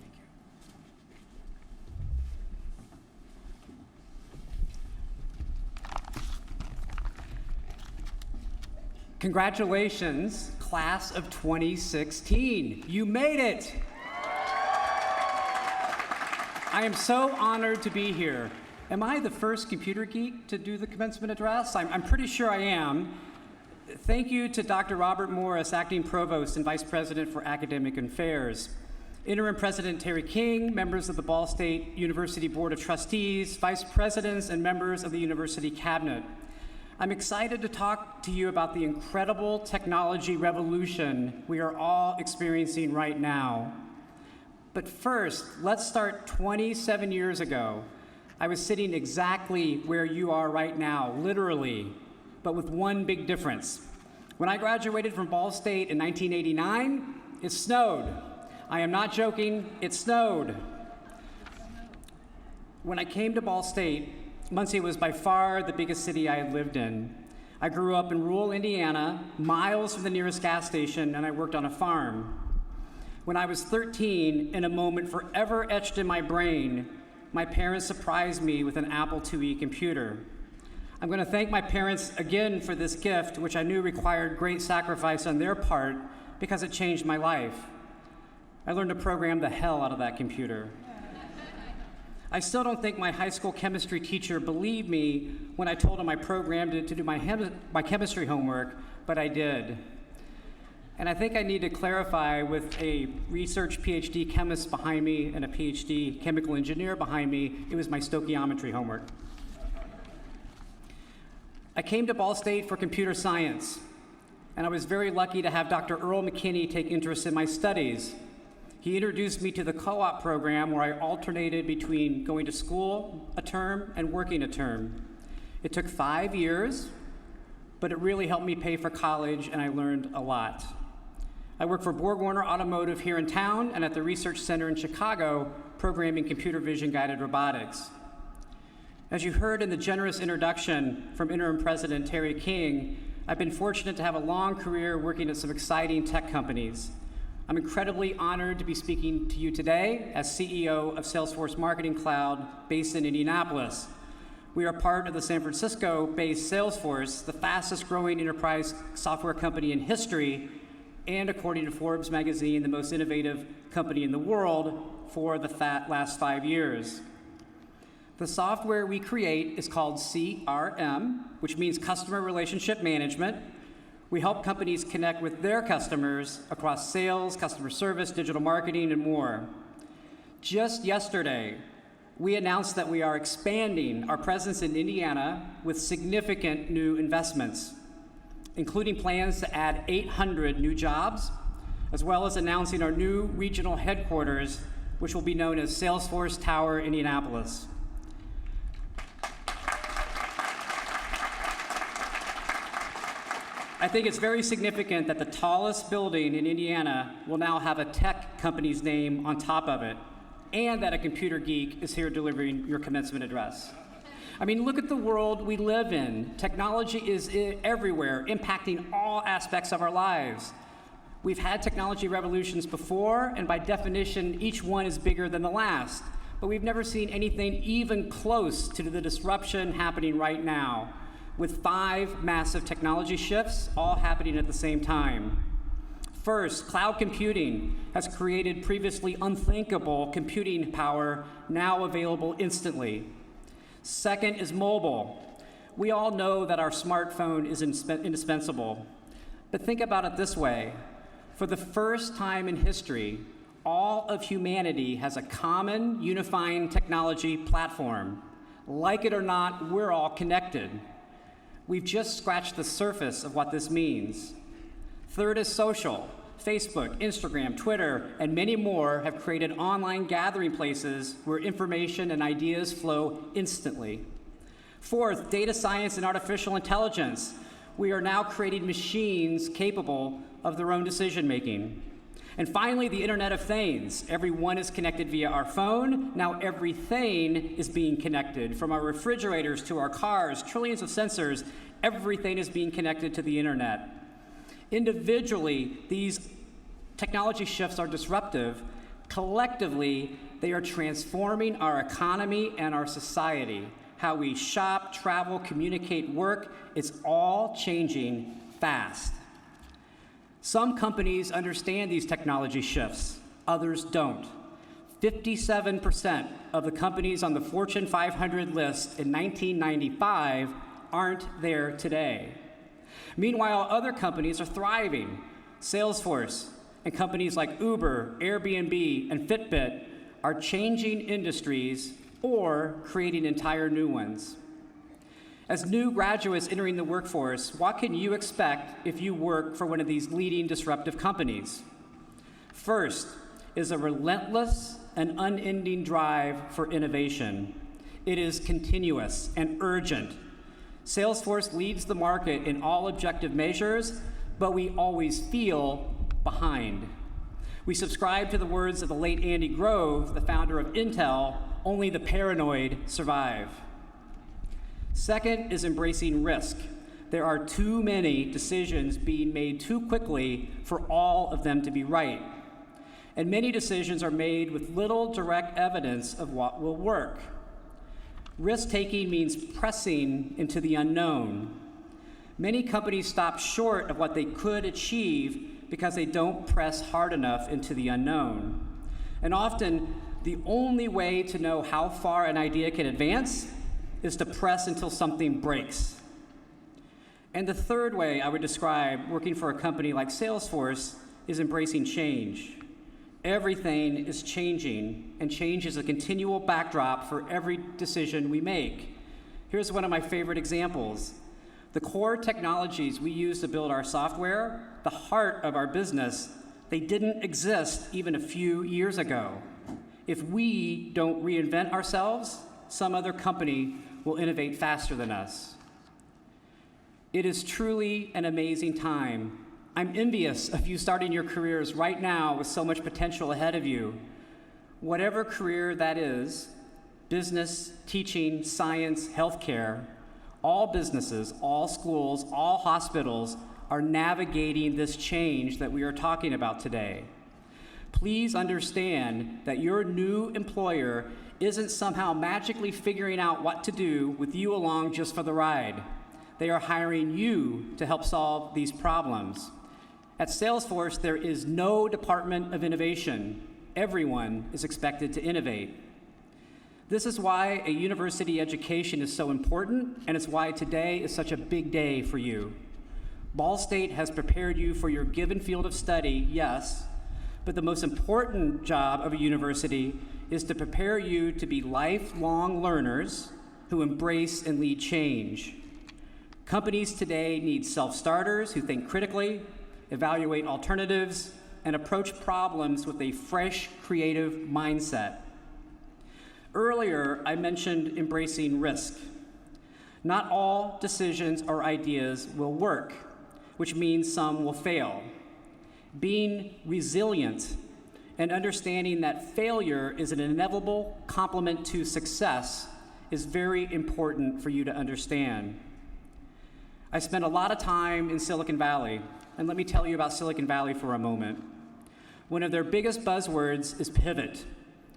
Congratulations, class of 2016. You made it. I am so honored to be here. Am I the first computer geek to do the commencement address? I'm pretty sure I am. Thank you to Dr. Robert Morris, Acting Provost and Vice President for Academic Affairs, Interim President Terry King, members of the Ball State University Board of Trustees, Vice Presidents, and members of the University Cabinet. I'm excited to talk to you about the incredible technology revolution we are all experiencing right now. But first, let's start 27 years ago. I was sitting exactly where you are right now, literally, but with one big difference. When I graduated from Ball State in 1989, it snowed. I am not joking, it snowed. When I came to Ball State, Muncie was by far the biggest city I had lived in. I grew up in rural Indiana, miles from the nearest gas station, and I worked on a farm. When I was 13, in a moment forever etched in my brain, my parents surprised me with an Apple IIe computer. I'm going to thank my parents again for this gift, which I knew required great sacrifice on their part because it changed my life. I learned to program the hell out of that computer. I still don't think my high school chemistry teacher believed me when I told him I programmed it to do my chemistry homework, but I did. And I think I need to clarify with a research PhD chemist behind me and a PhD chemical engineer behind me, it was my stoichiometry homework. I came to Ball State for computer science, and I was very lucky to have Dr. Earl McKinney take interest in my studies. He introduced me to the co-op program where I alternated between going to school a term and working a term. It took 5 years, but it really helped me pay for college, and I learned a lot. I work for BorgWarner Automotive here in town and at the Research Center in Chicago, programming computer vision guided robotics. As you heard in the generous introduction from Interim President Terry King, I've been fortunate to have a long career working at some exciting tech companies. I'm incredibly honored to be speaking to you today as CEO of Salesforce Marketing Cloud based in Indianapolis. We are part of the San Francisco-based Salesforce, the fastest growing enterprise software company in history, and according to Forbes magazine, the most innovative company in the world for the last 5 years. The software we create is called CRM, which means Customer Relationship Management. We help companies connect with their customers across sales, customer service, digital marketing, and more. Just yesterday, we announced that we are expanding our presence in Indiana with significant new investments, including plans to add 800 new jobs, as well as announcing our new regional headquarters, which will be known as Salesforce Tower, Indianapolis. I think it's very significant that the tallest building in Indiana will now have a tech company's name on top of it, and that a computer geek is here delivering your commencement address. I mean, look at the world we live in. Technology is everywhere, impacting all aspects of our lives. We've had technology revolutions before, and by definition, each one is bigger than the last. But we've never seen anything even close to the disruption happening right now, with 5 massive technology shifts all happening at the same time. First, cloud computing has created previously unthinkable computing power now available instantly. Second is mobile. We all know that our smartphone is indispensable. But think about it this way. For the first time in history, all of humanity has a common unifying technology platform. Like it or not, we're all connected. We've just scratched the surface of what this means. Third is social. Facebook, Instagram, Twitter, and many more have created online gathering places where information and ideas flow instantly. Fourth, data science and artificial intelligence. We are now creating machines capable of their own decision making. And finally, the Internet of Things. Everyone is connected via our phone. Now everything is being connected, from our refrigerators to our cars, trillions of sensors. Everything is being connected to the Internet. Individually, these technology shifts are disruptive. Collectively, they are transforming our economy and our society. How we shop, travel, communicate, work, it's all changing fast. Some companies understand these technology shifts, others don't. 57% of the companies on the Fortune 500 list in 1995 aren't there today. Meanwhile, other companies are thriving. Salesforce and companies like Uber, Airbnb, and Fitbit are changing industries or creating entire new ones. As new graduates entering the workforce, what can you expect if you work for one of these leading disruptive companies? First is a relentless and unending drive for innovation. It is continuous and urgent. Salesforce leads the market in all objective measures, but we always feel behind. We subscribe to the words of the late Andy Grove, the founder of Intel, only the paranoid survive. Second is embracing risk. There are too many decisions being made too quickly for all of them to be right. And many decisions are made with little direct evidence of what will work. Risk-taking means pressing into the unknown. Many companies stop short of what they could achieve because they don't press hard enough into the unknown. And often, the only way to know how far an idea can advance is to press until something breaks. And the third way I would describe working for a company like Salesforce is embracing change. Everything is changing, and change is a continual backdrop for every decision we make. Here's one of my favorite examples. The core technologies we use to build our software, the heart of our business, they didn't exist even a few years ago. If we don't reinvent ourselves, some other company will innovate faster than us. It is truly an amazing time. I'm envious of you starting your careers right now with so much potential ahead of you. Whatever career that is, business, teaching, science, healthcare, all businesses, all schools, all hospitals are navigating this change that we are talking about today. Please understand that your new employer isn't somehow magically figuring out what to do with you along just for the ride. They are hiring you to help solve these problems. At Salesforce, there is no department of innovation. Everyone is expected to innovate. This is why a university education is so important, and it's why today is such a big day for you. Ball State has prepared you for your given field of study, yes, but the most important job of a university is to prepare you to be lifelong learners who embrace and lead change. Companies today need self-starters who think critically, evaluate alternatives, and approach problems with a fresh, creative mindset. Earlier, I mentioned embracing risk. Not all decisions or ideas will work, which means some will fail. Being resilient and understanding that failure is an inevitable complement to success is very important for you to understand. I spent a lot of time in Silicon Valley, and let me tell you about Silicon Valley for a moment. One of their biggest buzzwords is pivot.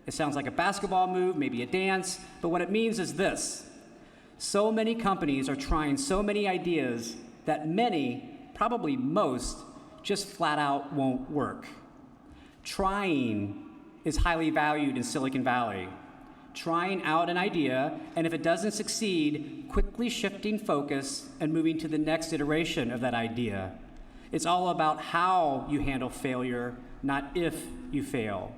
It sounds like a basketball move, maybe a dance, but what it means is this. So many companies are trying so many ideas that many, probably most, just flat out won't work. Trying is highly valued in Silicon Valley. Trying out an idea, and if it doesn't succeed, quickly shifting focus and moving to the next iteration of that idea. It's all about how you handle failure, not if you fail.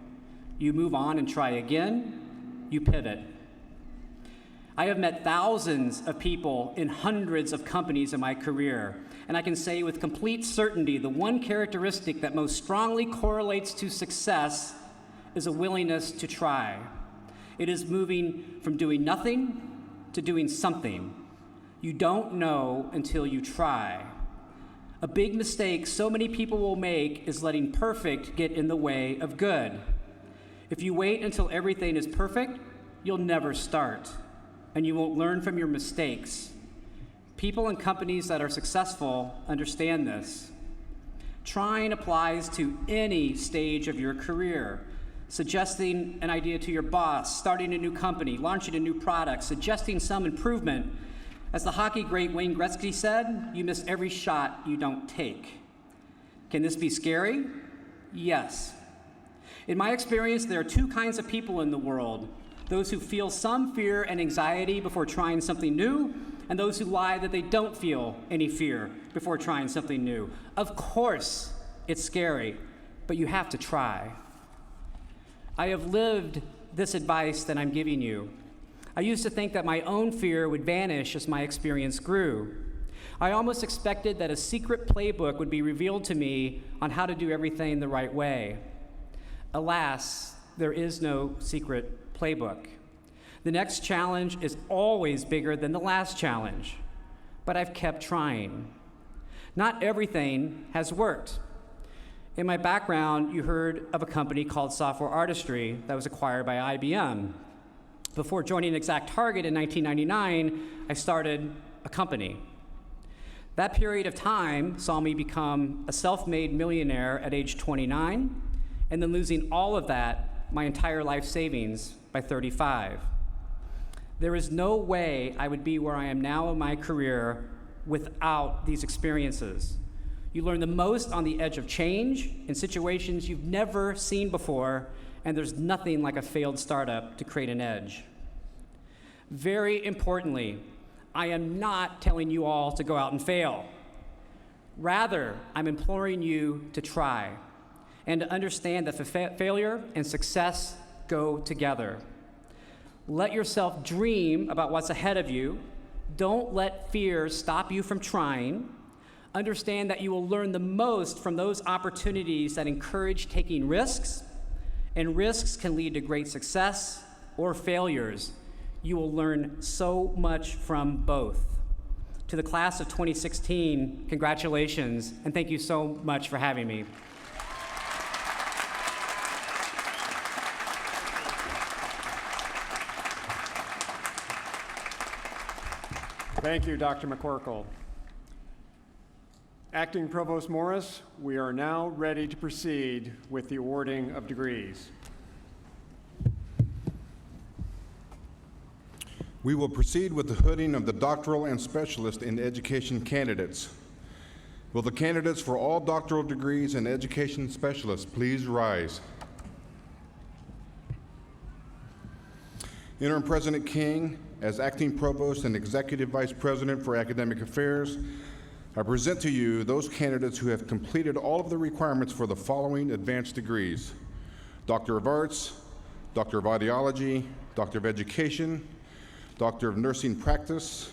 You move on and try again, you pivot. I have met thousands of people in hundreds of companies in my career, and I can say with complete certainty the one characteristic that most strongly correlates to success is a willingness to try. It is moving from doing nothing to doing something. You don't know until you try. A big mistake so many people will make is letting perfect get in the way of good. If you wait until everything is perfect, you'll never start, and you won't learn from your mistakes. People and companies that are successful understand this. Trying applies to any stage of your career. suggesting an idea to your boss, starting a new company, launching a new product, suggesting some improvement. As the hockey great Wayne Gretzky said, you miss every shot you don't take. Can this be scary? Yes. In my experience, there are two kinds of people in the world: those who feel some fear and anxiety before trying something new, and those who lie that they don't feel any fear before trying something new. Of course, it's scary, but you have to try. I have lived this advice that I'm giving you. I used to think that my own fear would vanish as my experience grew. I almost expected that a secret playbook would be revealed to me on how to do everything the right way. Alas, there is no secret playbook. The next challenge is always bigger than the last challenge, but I've kept trying. Not everything has worked. In my background, you heard of a company called Software Artistry that was acquired by IBM. Before joining ExactTarget in 1999, I started a company. That period of time saw me become a self-made millionaire at age 29, and then losing all of that, my entire life savings, by 35. There is no way I would be where I am now in my career without these experiences. You learn the most on the edge of change in situations you've never seen before, and there's nothing like a failed startup to create an edge. Very importantly, I am not telling you all to go out and fail. Rather, I'm imploring you to try and to understand that failure and success go together. Let yourself dream about what's ahead of you. Don't let fear stop you from trying. Understand that you will learn the most from those opportunities that encourage taking risks, and risks can lead to great success or failures. You will learn so much from both. To the class of 2016, congratulations, and thank you so much for having me. Thank you, Dr. McCorkle. Acting Provost Morris, we are now ready to proceed with the awarding of degrees. We will proceed with the hooding of the doctoral and specialist in education candidates. Will the candidates for all doctoral degrees and education specialists please rise? Interim President King, as Acting Provost and Executive Vice President for Academic Affairs, I present to you those candidates who have completed all of the requirements for the following advanced degrees: Doctor of Arts, Doctor of Ideology, Doctor of Education, Doctor of Nursing Practice,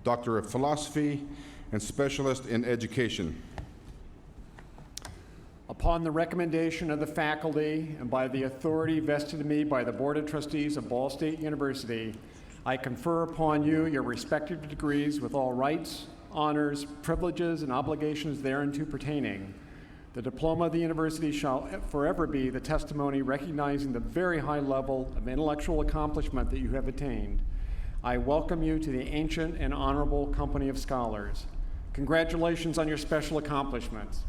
Doctor of Philosophy, and Specialist in Education. Upon the recommendation of the faculty and by the authority vested in me by the Board of Trustees of Ball State University, I confer upon you your respective degrees with all rights, honors, privileges, and obligations thereunto pertaining. The diploma of the university shall forever be the testimony recognizing the very high level of intellectual accomplishment that you have attained. I welcome you to the ancient and honorable company of scholars. Congratulations on your special accomplishments.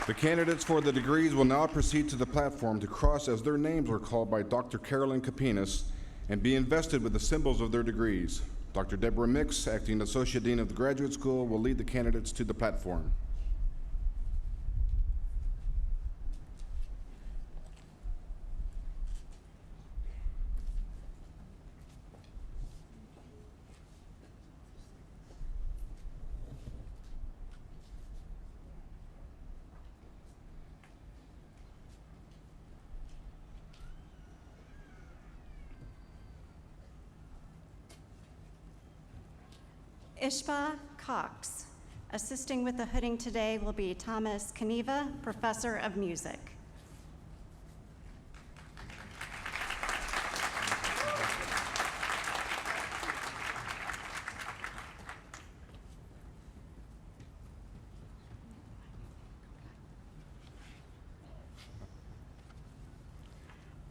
The candidates for the degrees will now proceed to the platform to cross as their names are called by Dr. Carolyn Capinas and be invested with the symbols of their degrees. Dr. Deborah Mix, Acting Associate Dean of the Graduate School, will lead the candidates to the platform. Ishba Cox. Assisting with the hooding today will be Thomas Kaniva, Professor of Music.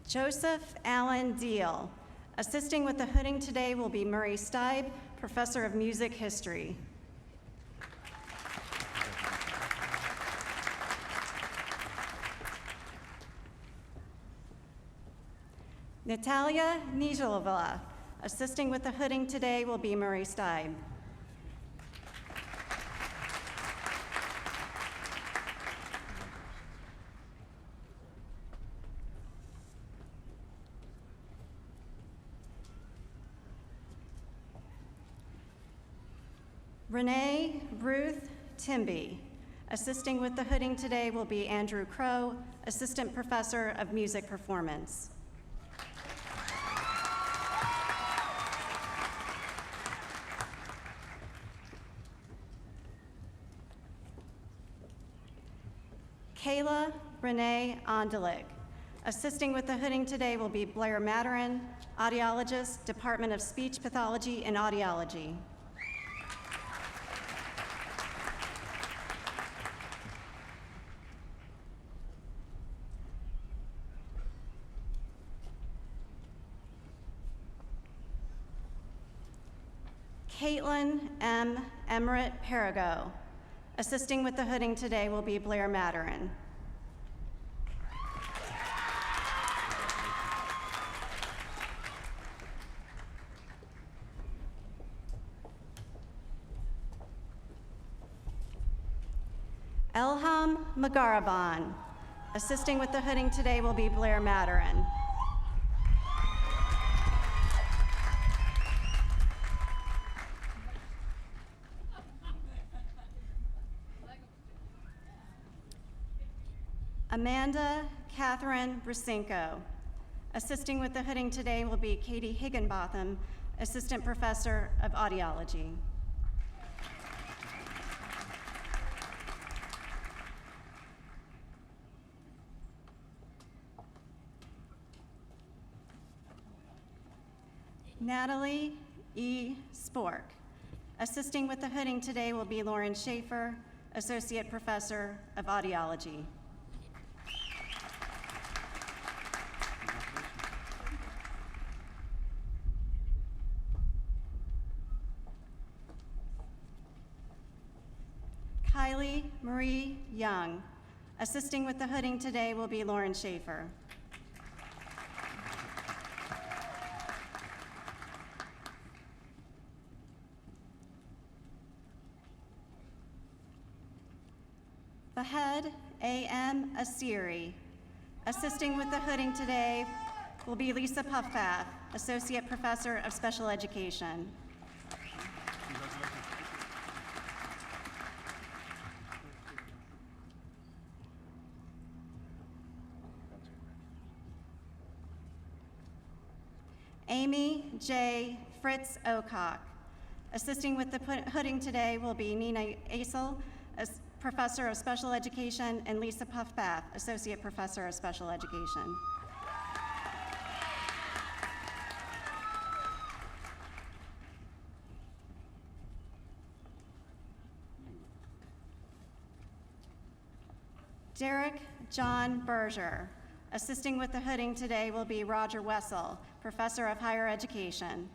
Joseph Allen Deal. Assisting with the hooding today will be Murray Steib, Professor of Music History. Natalia Nizholova. Assisting with the hooding today will be Murray Steib. Renee Ruth Timby. Assisting with the hooding today will be Andrew Crow, Assistant Professor of Music Performance. Kayla Renee Ondelig. Assisting with the hooding today will be Blair Maturin, Audiologist, Department of Speech Pathology and Audiology. Caitlin M. Emmerich Perigo. Assisting with the hooding today will be Blair Maturin. Elham Magaraban. Assisting with the hooding today will be Blair Maturin. Amanda Catherine Brisenko. Assisting with the hooding today will be Katie Higginbotham, Assistant Professor of Audiology. Natalie E. Spork. Assisting with the hooding today will be Lauren Schaefer, Associate Professor of Audiology. Kylie Marie Young. Assisting with the hooding today will be Lauren Schaefer. Fahed A.M. Asiri. Assisting with the hooding today will be Lisa Puffpath, Associate Professor of Special Education. Amy J. Fritz Ocock. Assisting with the hooding today will be Nina Asel, Professor of Special Education, and Lisa Puffpath, Associate Professor of Special Education. Derek John Berger. Assisting with the hooding today will be Roger Wessel, Professor of Higher Education.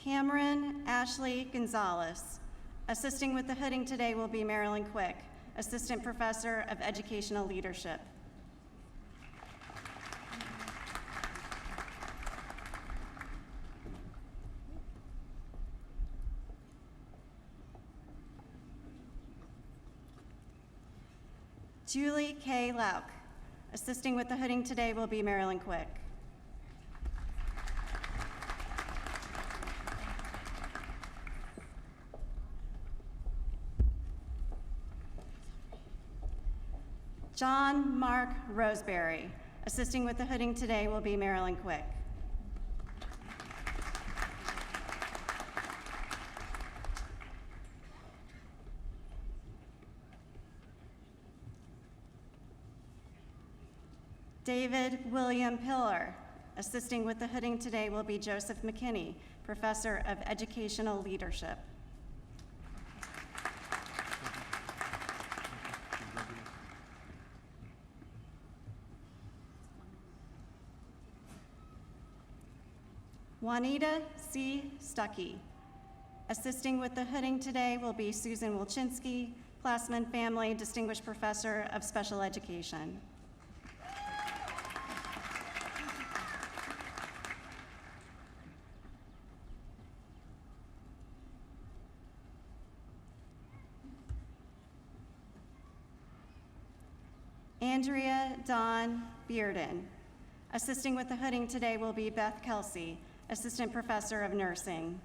Cameron Ashley Gonzalez. Assisting with the hooding today will be Marilyn Quick, Assistant Professor of Educational Leadership. Julie K. Lauk. Assisting with the hooding today will be Marilyn Quick. John Mark Roseberry. Assisting with the hooding today will be Marilyn Quick. David William Pillar. Assisting with the hooding today will be Joseph McKinney, Professor of Educational Leadership. Juanita C. Stuckey. Assisting with the hooding today will be Susan Wilczynski, Classman Family Distinguished Professor of Special Education. Andrea Dawn Bearden. Assisting with the hooding today will be Beth Kelsey, Assistant Professor of Nursing.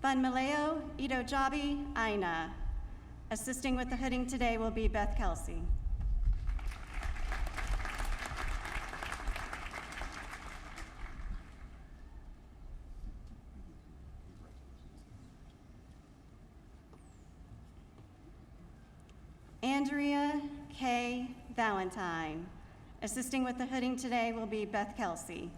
Funmaleo Idojabi Aina. Assisting with the hooding today will be Beth Kelsey. Andrea K. Valentine. Assisting with the hooding today will be Beth Kelsey.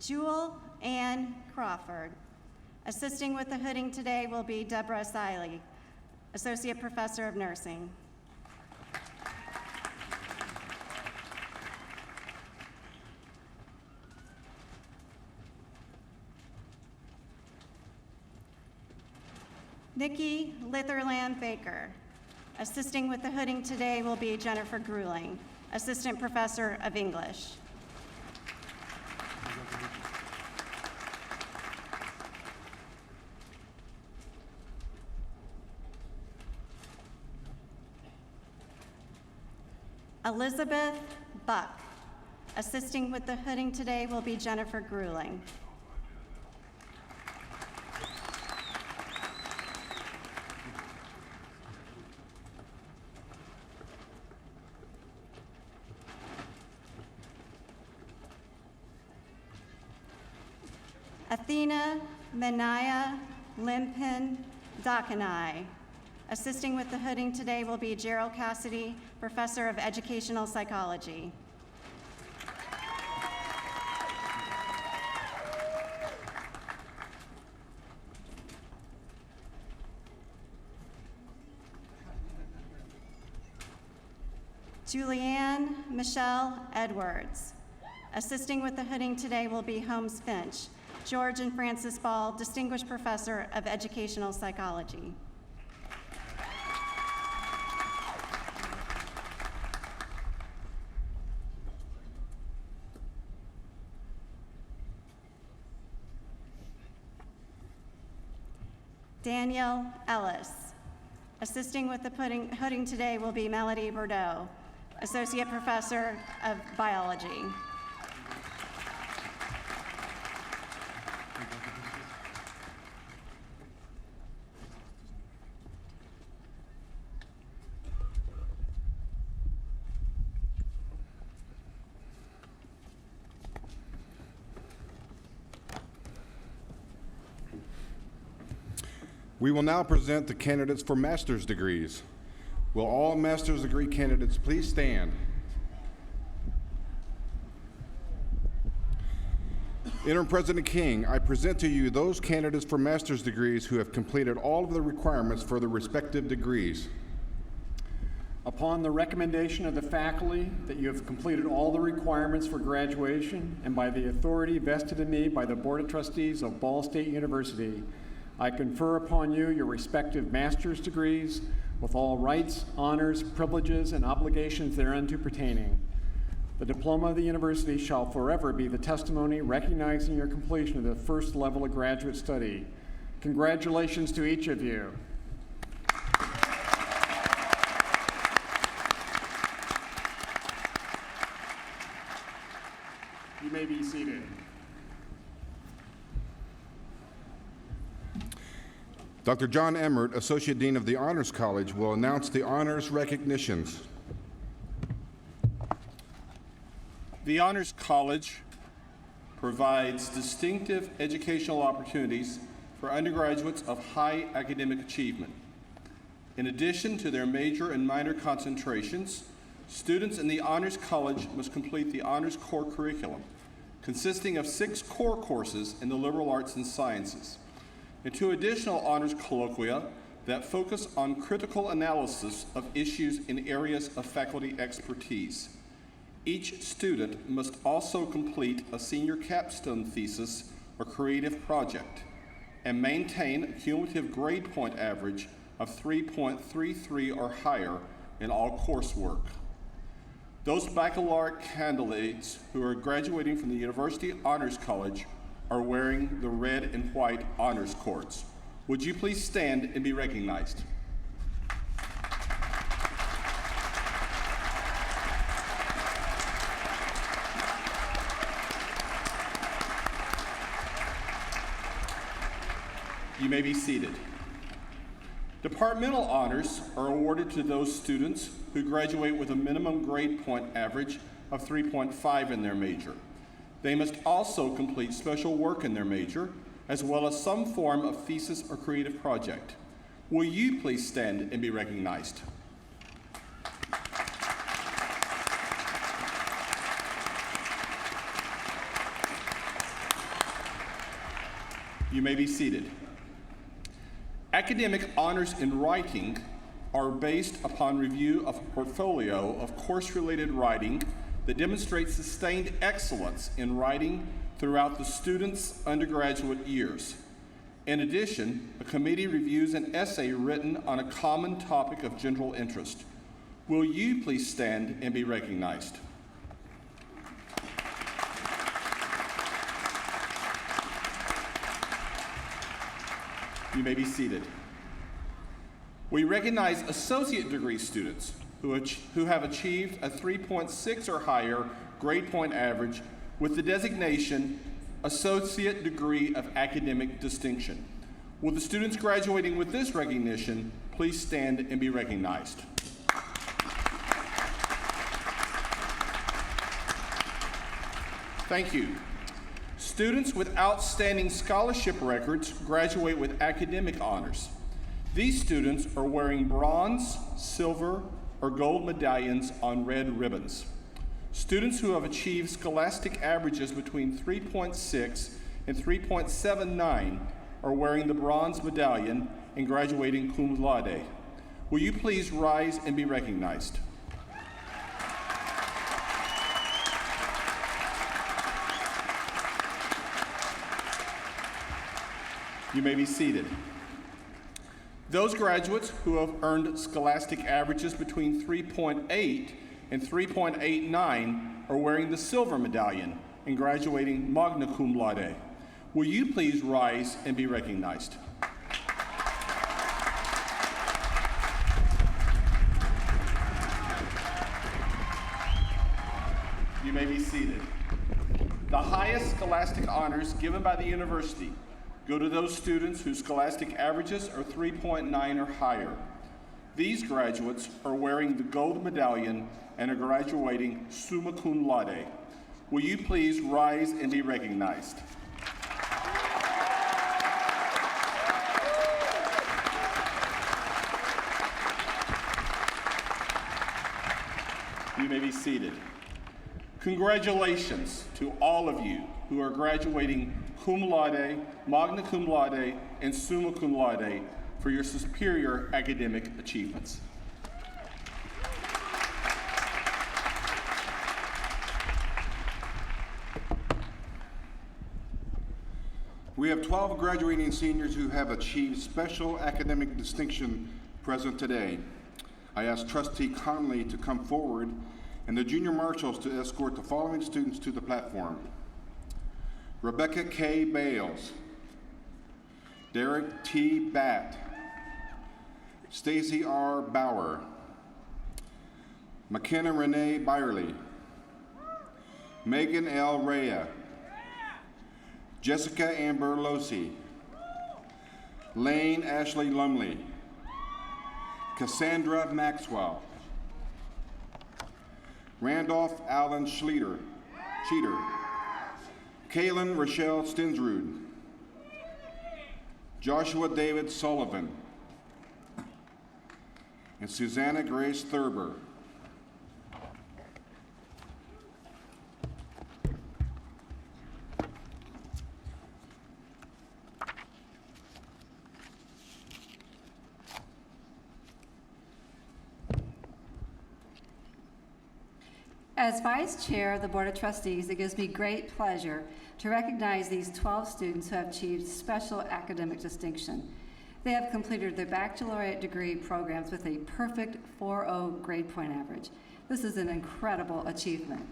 Jewel Ann Crawford. Assisting with the hooding today will be Deborah Siley, Associate Professor of Nursing. Nikki Litherland Baker. Assisting with the hooding today will be Jennifer Gruling, Assistant Professor of English. Elizabeth Buck. Assisting with the hooding today will be Jennifer Gruling. Athena Menaya Limpin Dakanai. Assisting with the hooding today will be Gerald Cassidy, Professor of Educational Psychology. Julianne Michelle Edwards. Assisting with the hooding today will be Holmes Finch, George and Francis Ball, Distinguished Professor of Educational Psychology. Danielle Ellis. Assisting with the hooding today will be Melody Bordeaux, Associate Professor of Biology. We will now present the candidates for master's degrees. Will all master's degree candidates please stand? Interim President King, I present to you those candidates for master's degrees who have completed all of the requirements for their respective degrees. Upon the recommendation of the faculty that you have completed all the requirements for graduation, and by the authority vested in me by the Board of Trustees of Ball State University, I confer upon you your respective master's degrees with all rights, honors, privileges, and obligations thereunto pertaining. The diploma of the university shall forever be the testimony recognizing your completion of the first level of graduate study. Congratulations to each of you. You may be seated. Dr. John Emmert, Associate Dean of the Honors College, will announce the honors recognitions. The Honors College provides distinctive educational opportunities for undergraduates of high academic achievement. In addition to their major and minor concentrations, students in the Honors College must complete the Honors Core curriculum, consisting of 6 core courses in the liberal arts and sciences, and 2 additional honors colloquia that focus on critical analysis of issues in areas of faculty expertise. Each student must also complete a senior capstone thesis or creative project and maintain a cumulative grade point average of 3.33 or higher in all coursework. Those baccalaureate candidates who are graduating from the University Honors College are wearing the red and white honors cords. Would you please stand and be recognized? You may be seated. Departmental honors are awarded to those students who graduate with a minimum grade point average of 3.5 in their major. They must also complete special work in their major, as well as some form of thesis or creative project. Will you please stand and be recognized? You may be seated. Academic honors in writing are based upon review of a portfolio of course-related writing that demonstrates sustained excellence in writing throughout the student's undergraduate years. In addition, a committee reviews an essay written on a common topic of general interest. Will you please stand and be recognized? You may be seated. We recognize associate degree students who have achieved a 3.6 or higher grade point average with the designation Associate Degree of Academic Distinction. Will the students graduating with this recognition please stand and be recognized? Thank you. Students with outstanding scholarship records graduate with academic honors. These students are wearing bronze, silver, or gold medallions on red ribbons. Students who have achieved scholastic averages between 3.6 and 3.79 are wearing the bronze medallion and graduating cum laude. Will you please rise and be recognized? You may be seated. Those graduates who have earned scholastic averages between 3.8 and 3.89 are wearing the silver medallion and graduating magna cum laude. Will you please rise and be recognized? You may be seated. The highest scholastic honors given by the university go to those students whose scholastic averages are 3.9 or higher. These graduates are wearing the gold medallion and are graduating summa cum laude. Will you please rise and be recognized? You may be seated. Congratulations to all of you who are graduating cum laude, magna cum laude, and summa cum laude for your superior academic achievements. We have 12 graduating seniors who have achieved special academic distinction present today. I ask Trustee Conley to come forward and the junior marshals to escort the following students to the platform. Rebecca K. Bales, Derek T. Batt, Stacy R. Bauer, McKenna Renee Byerly, Megan L. Rea, Jessica Amber Losi, Lane Ashley Lumley, Cassandra Maxwell, Randolph Allen Cheater, Kaylin Rochelle Stinsrud, Joshua David Sullivan, and Susanna Grace Thurber. As Vice Chair of the Board of Trustees, it gives me great pleasure to recognize these 12 students who have achieved special academic distinction. They have completed their baccalaureate degree programs with a perfect 4.0 grade point average. This is an incredible achievement.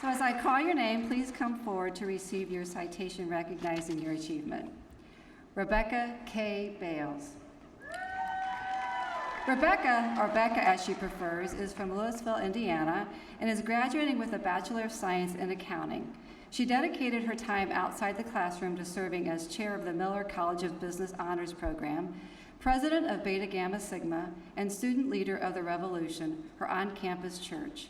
So as I call your name, please come forward to receive your citation recognizing your achievement. Rebecca K. Bales. Rebecca, or Becca as she prefers, is from Louisville, Indiana, and is graduating with a Bachelor of Science in Accounting. She dedicated her time outside the classroom to serving as chair of the Miller College of Business Honors Program, president of Beta Gamma Sigma, and student leader of the Revolution, her on-campus church.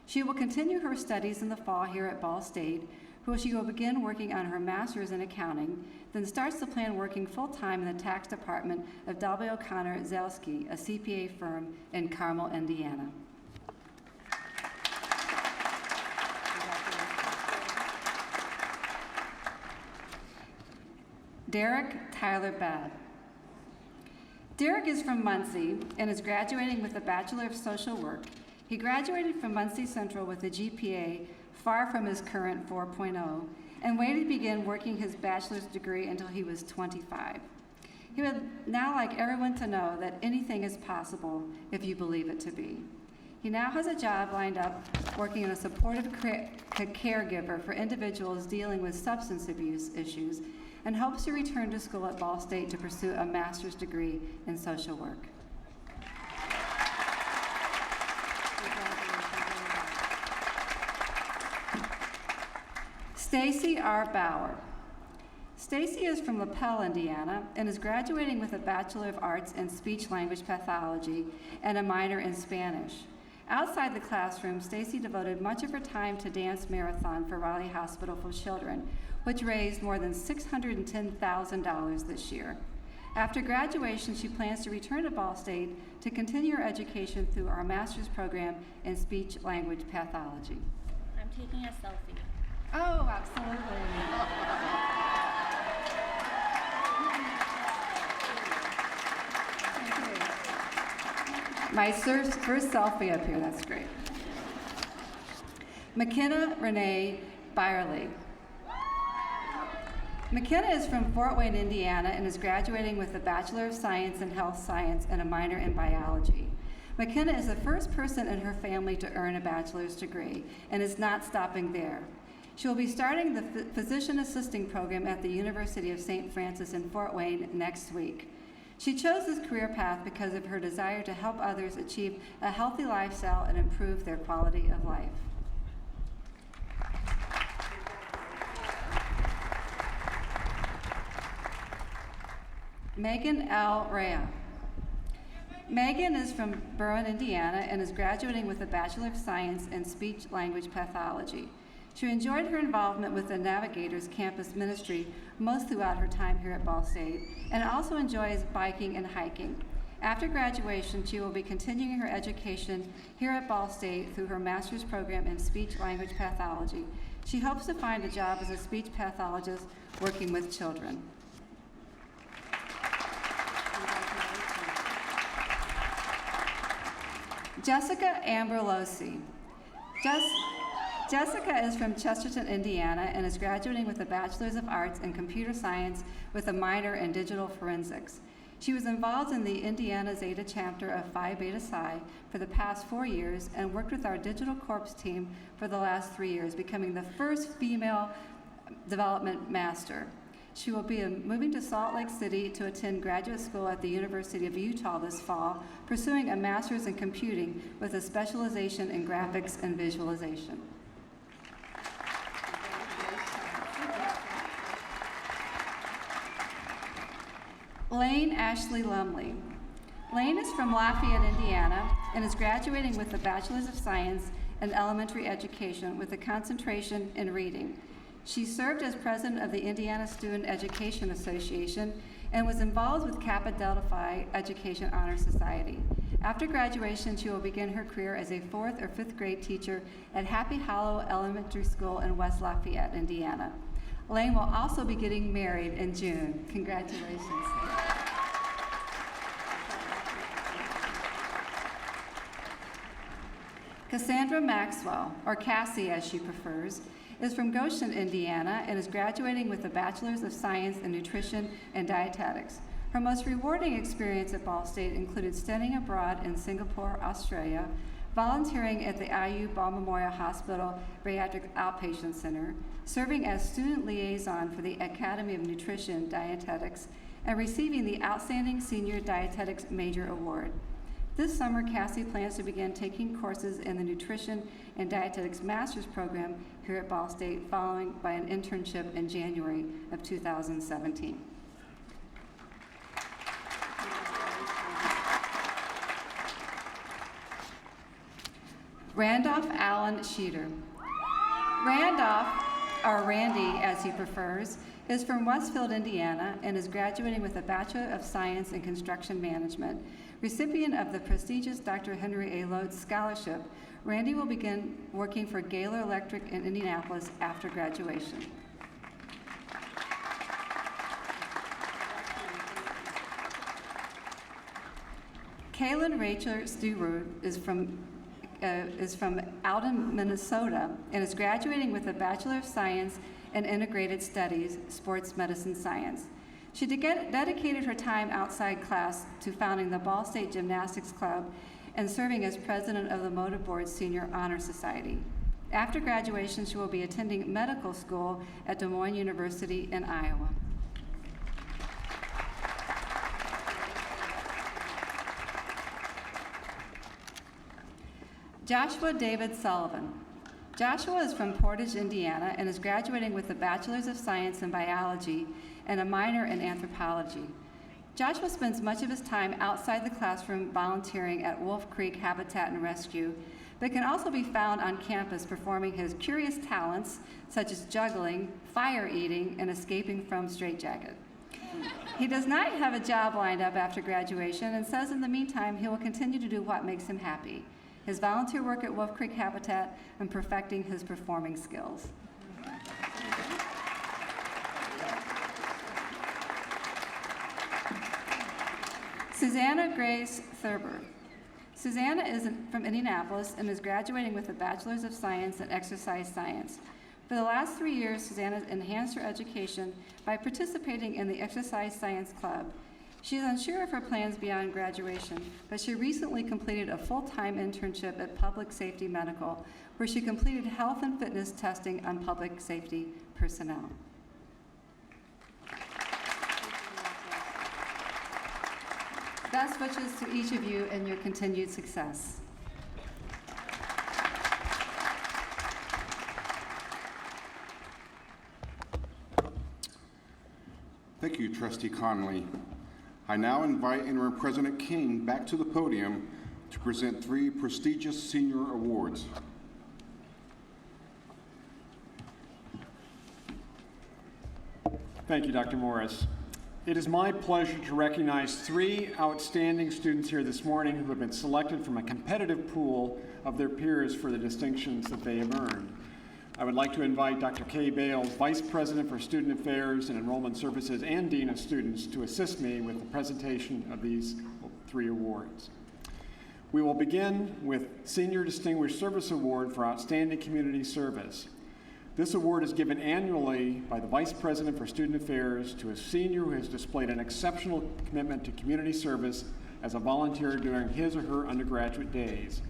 She will continue her studies in the fall here at Ball State, where she will begin working on her master's in accounting, then starts to plan working full-time in the tax department of W. O'Connor Zelski, a CPA firm in Carmel, Indiana. Derek Tyler Babb. Derek is from Muncie and is graduating with a Bachelor of Social Work. He graduated from Muncie Central with a GPA far from his current 4.0, and waited to begin working his bachelor's degree until he was 25. He would now like everyone to know that anything is possible if you believe it to be. He now has a job lined up working as a supportive caregiver for individuals dealing with substance abuse issues, and hopes to return to school at Ball State to pursue a master's degree in social work. Stacy R. Bauer. Stacy is from LaPel, Indiana, and is graduating with a Bachelor of Arts in Speech Language Pathology and a minor in Spanish. Outside the classroom, Stacy devoted much of her time to Dance Marathon for Raleigh Hospital for Children, which raised more than $610,000 this year. After graduation, she plans to return to Ball State to continue her education through our master's program in Speech Language Pathology. I'm taking a selfie. Oh, absolutely. My first selfie up here, that's great. McKenna Renee Byerly. McKenna is from Fort Wayne, Indiana, and is graduating with a Bachelor of Science in Health Science and a minor in Biology. McKenna is the first person in her family to earn a bachelor's degree and is not stopping there. She will be starting the Physician Assisting Program at the University of St. Francis in Fort Wayne next week. She chose this career path because of her desire to help others achieve a healthy lifestyle and improve their quality of life. Megan L. Rea. Megan is from Berwyn, Indiana, and is graduating with a Bachelor of Science in Speech Language Pathology. She enjoyed her involvement with the Navigators campus ministry most throughout her time here at Ball State, and also enjoys biking and hiking. After graduation, she will be continuing her education here at Ball State through her master's program in Speech Language Pathology. She hopes to find a job as a speech pathologist working with children. Jessica Amberlosi. Jessica is from Chesterton, Indiana, and is graduating with a Bachelor's of Arts in Computer Science with a minor in Digital Forensics. She was involved in the Indiana Zeta chapter of Phi Beta Psi for the past 4 years and worked with our Digital Corps team for the last 3 years, becoming the first female development master. She will be moving to Salt Lake City to attend graduate school at the University of Utah this fall, pursuing a master's in computing with a specialization in graphics and visualization. Lane Ashley Lumley. Lane is from Lafayette, Indiana, and is graduating with a Bachelor's of Science in Elementary Education with a concentration in reading. She served as president of the Indiana Student Education Association and was involved with Kappa Delta Phi Education Honor Society. After graduation, she will begin her career as a 4th or 5th grade teacher at Happy Hollow Elementary School in West Lafayette, Indiana. Elaine will also be getting married in June. Congratulations. Cassandra Maxwell, or Cassie as she prefers, is from Goshen, Indiana, and is graduating with a Bachelor's of Science in Nutrition and Dietetics. Her most rewarding experience at Ball State included studying abroad in Singapore, Australia, volunteering at the IU Ball Memorial Hospital Bariatric Outpatient Center, serving as student liaison for the Academy of Nutrition and Dietetics, and receiving the Outstanding Senior Dietetics Major Award. This summer, Cassie plans to begin taking courses in the Nutrition and Dietetics Master's Program here at Ball State, following by an internship in January of 2017. Randolph Allen Sheeter. Randolph, or Randy as he prefers, is from Westfield, Indiana, and is graduating with a Bachelor of Science in Construction Management. Recipient of the prestigious Dr. Henry A. Lodes Scholarship, Randy will begin working for Gaylor Electric in Indianapolis after graduation. Kaylin Rachel Stewart is from Alden, Minnesota, and is graduating with a Bachelor of Science in Integrated Studies, Sports Medicine Science. She dedicated her time outside class to founding the Ball State Gymnastics Club and serving as president of the Motor Board Senior Honor Society. After graduation, she will be attending medical school at Des Moines University in Iowa. Joshua David Sullivan. Joshua is from Portage, Indiana, and is graduating with a Bachelor's of Science in Biology and a minor in Anthropology. Joshua spends much of his time outside the classroom volunteering at Wolf Creek Habitat and Rescue, but can also be found on campus performing his curious talents, such as juggling, fire eating, and escaping from straitjacket. He does not have a job lined up after graduation and says in the meantime he will continue to do what makes him happy: his volunteer work at Wolf Creek Habitat and perfecting his performing skills. Susanna Grace Thurber. Susanna is from Indianapolis and is graduating with a Bachelor's of Science in Exercise Science. For the last 3 years, Susanna has enhanced her education by participating in the Exercise Science Club. She is unsure of her plans beyond graduation, but she recently completed a full-time internship at Public Safety Medical, where she completed health and fitness testing on public safety personnel. Best wishes to each of you and your continued success. Thank you, Trustee Connolly. I now invite Interim President King back to the podium to present 3 prestigious senior awards. Thank you, Dr. Morris. It is my pleasure to recognize 3 outstanding students here this morning who have been selected from a competitive pool of their peers for the distinctions that they have earned. I would like to invite Dr. Kay Bales, Vice President for Student Affairs and Enrollment Services and Dean of Students, to assist me with the presentation of these 3 awards. We will begin with Senior Distinguished Service Award for Outstanding Community Service. This award is given annually by the Vice President for Student Affairs to a senior who has displayed an exceptional commitment to community service as a volunteer during his or her undergraduate days.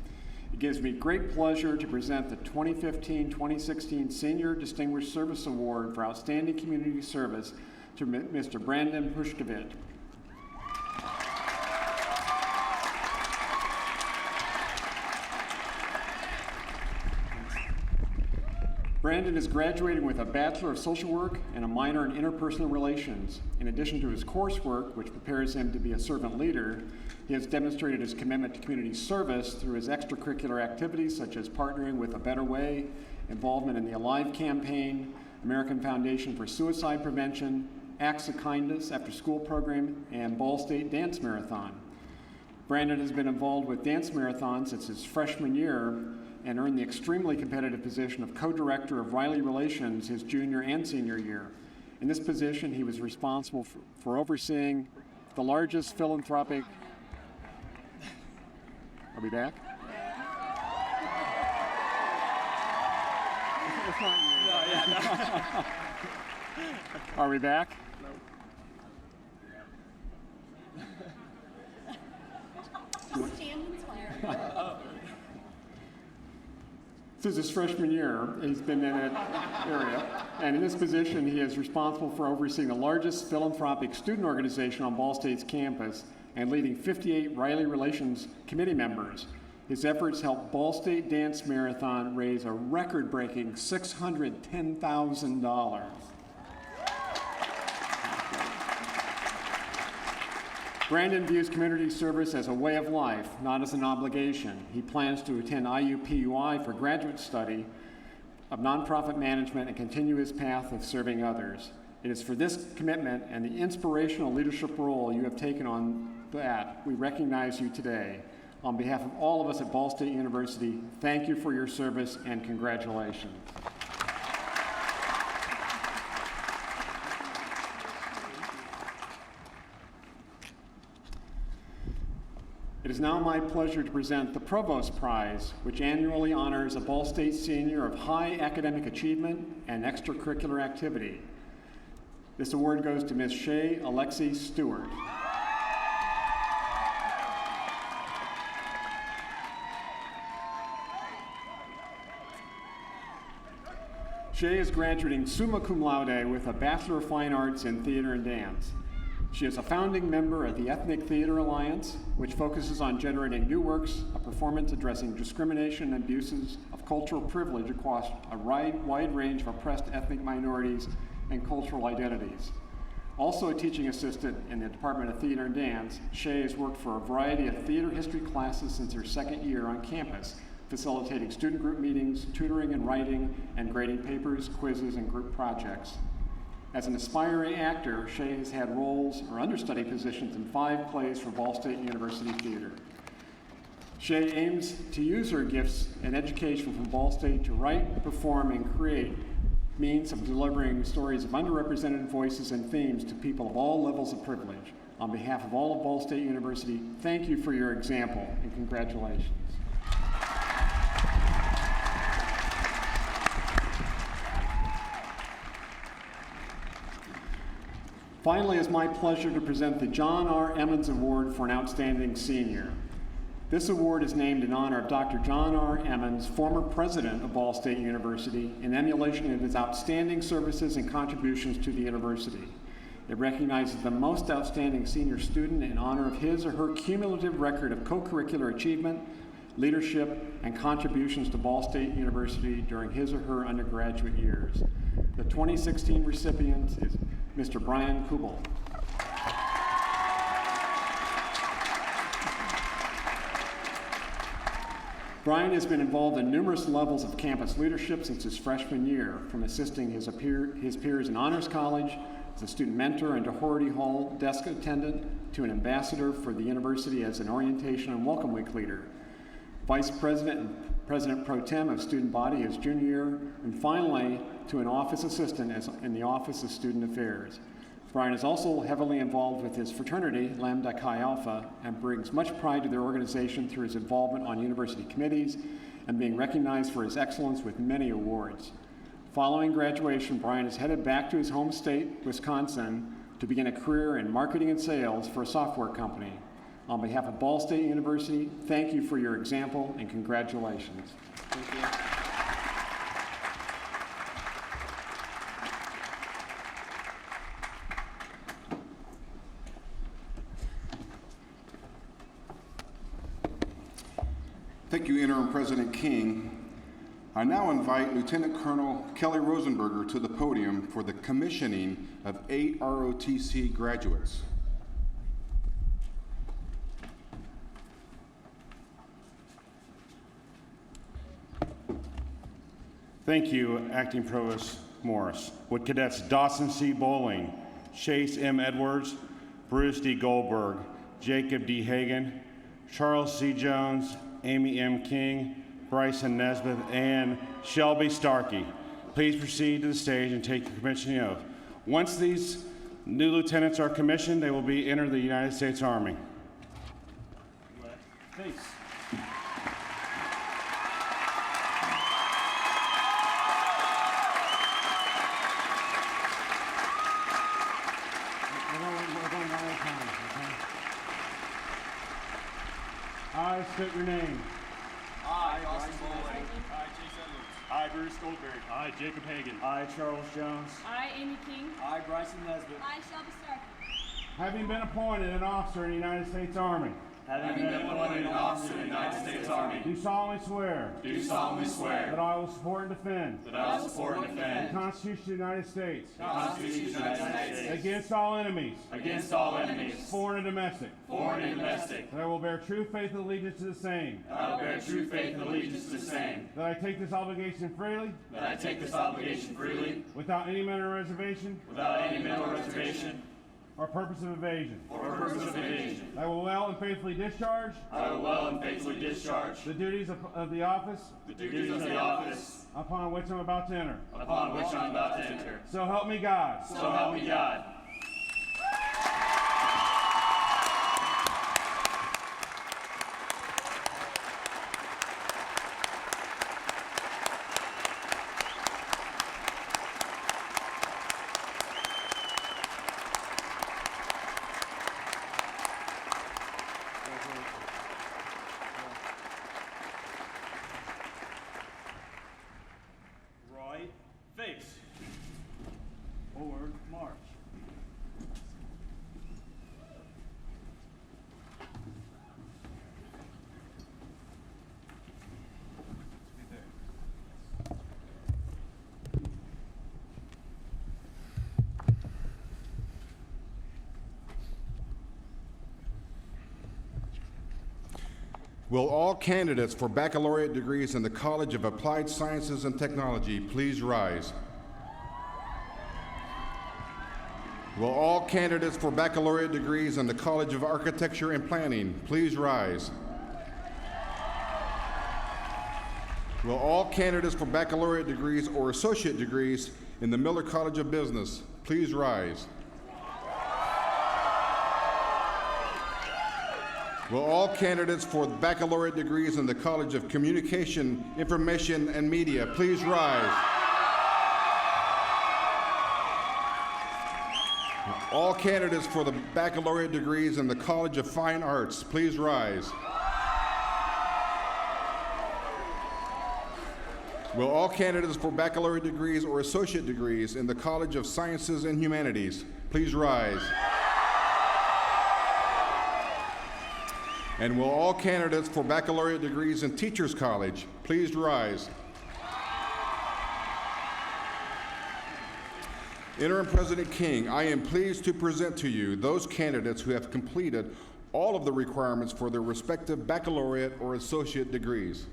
It gives me great pleasure to present the 2015-2016 Senior Distinguished Service Award for Outstanding Community Service to Mr. Brandon Pushkevich. Brandon is graduating with a Bachelor of Social Work and a minor in Interpersonal Relations. In addition to his coursework, which prepares him to be a servant leader, he has demonstrated his commitment to community service through his extracurricular activities such as partnering with A Better Way, involvement in the Alive campaign, American Foundation for Suicide Prevention, Acts of Kindness after school program, and Ball State Dance Marathon. Brandon has been involved with Dance Marathon since his freshman year and earned the extremely competitive position of co-director of Riley Relations his junior and senior year. In this position, he was responsible for overseeing the largest philanthropic... Are we back? It's not you. No, yeah, no. Are we back? Since his freshman year, he's been in that area, and in this position, he is responsible for overseeing the largest philanthropic student organization on Ball State's campus and leading 58 Riley Relations committee members. His efforts helped Ball State Dance Marathon raise a record-breaking $610,000. Brandon views community service as a way of life, not as an obligation. He plans to attend IUPUI for graduate study of nonprofit management and continue his path of serving others. It is for this commitment and the inspirational leadership role you have taken on that we recognize you today. On behalf of all of us at Ball State University, thank you for your service and congratulations. It is now my pleasure to present the Provost Prize, which annually honors a Ball State senior of high academic achievement and extracurricular activity. This award goes to Ms. Shay Alexi Stewart. Shay is graduating summa cum laude with a Bachelor of Fine Arts in Theater and Dance. She is a founding member of the Ethnic Theater Alliance, which focuses on generating new works of performance addressing discrimination and abuses of cultural privilege across a wide range of oppressed ethnic minorities and cultural identities. Also a teaching assistant in the Department of Theater and Dance, Shay has worked for a variety of theater history classes since her second year on campus, facilitating student group meetings, tutoring and writing, and grading papers, quizzes, and group projects. As an aspiring actor, Shay has had roles or understudy positions in 5 plays for Ball State University Theater. Shay aims to use her gifts and education from Ball State to write, perform, and create means of delivering stories of underrepresented voices and themes to people of all levels of privilege. On behalf of all of Ball State University, thank you for your example and congratulations. Finally, it's my pleasure to present the John R. Emmons Award for an Outstanding Senior. This award is named in honor of Dr. John R. Emmons, former president of Ball State University, in emulation of his outstanding services and contributions to the university. It recognizes the most outstanding senior student in honor of his or her cumulative record of co-curricular achievement, leadership, and contributions to Ball State University during his or her undergraduate years. The 2016 recipient is Mr. Brian Kubel. Brian has been involved in numerous levels of campus leadership since his freshman year, from assisting his peers in Honors College, as a student mentor and Doherty Hall desk attendant, to an ambassador for the university as an orientation and welcome week leader, vice president and president pro tem of student body his junior year, and finally to an office assistant in the Office of Student Affairs. Brian is also heavily involved with his fraternity, Lambda Chi Alpha, and brings much pride to their organization through his involvement on university committees and being recognized for his excellence with many awards. Following graduation, Brian is headed back to his home state, Wisconsin, to begin a career in marketing and sales for a software company. On behalf of Ball State University, thank you for your example and congratulations. Thank you. Thank you, Interim President King. I now invite Lieutenant Colonel Kelly Rosenberger to the podium for the commissioning of 8 ROTC graduates. Thank you, Acting Provost Morris. Would Cadets Dawson C. Bowling, Chase M. Edwards, Bruce D. Goldberg, Jacob D. Hagan, Charles C. Jones, Amy M. King, Bryson Nesbitt, and Shelby Starkey please proceed to the stage and take your commissioning oath. Once these new lieutenants are commissioned, they will be enter the United States Army. Thanks. I state your name. I, Dawson Bowling. I, Chase Edwards. I, Bruce Goldberg. I, Jacob Hagan. I, Charles Jones. I, Amy King. I, Bryson Nesbitt. I, Shelby Starkey. Having been appointed an officer in the United States Army. Having been appointed an officer in the United States Army. Do solemnly swear. Do solemnly swear. That I will support and defend. That I will support and defend. The Constitution of the United States. The Constitution of the United States. Against all enemies. Against all enemies. Foreign and domestic. Foreign and domestic. That I will bear true faith and allegiance to the same. That I will bear true faith and allegiance to the same. That I take this obligation freely. That I take this obligation freely. Without any manner of reservation. Without any mental reservation. Or purpose of evasion. Or purpose of evasion. I will well and faithfully discharge. I will well and faithfully discharge. The duties of the office. The duties of the office. Upon which I'm about to enter. Upon which I'm about to enter. So help me God. So help me God. Right, face. Forward, march. Will all candidates for baccalaureate degrees in the College of Applied Sciences and Technology please rise? Will all candidates for baccalaureate degrees in the College of Architecture and Planning please rise? Will all candidates for baccalaureate degrees or associate degrees in the Miller College of Business please rise? Will all candidates for baccalaureate degrees in the College of Communication, Information, and Media please rise? All candidates for the baccalaureate degrees in the College of Fine Arts please rise. Will all candidates for baccalaureate degrees or associate degrees in the College of Sciences and Humanities please rise? And will all candidates for baccalaureate degrees in Teachers College please rise? Interim President King, I am pleased to present to you those candidates who have completed all of the requirements for their respective baccalaureate or associate degrees.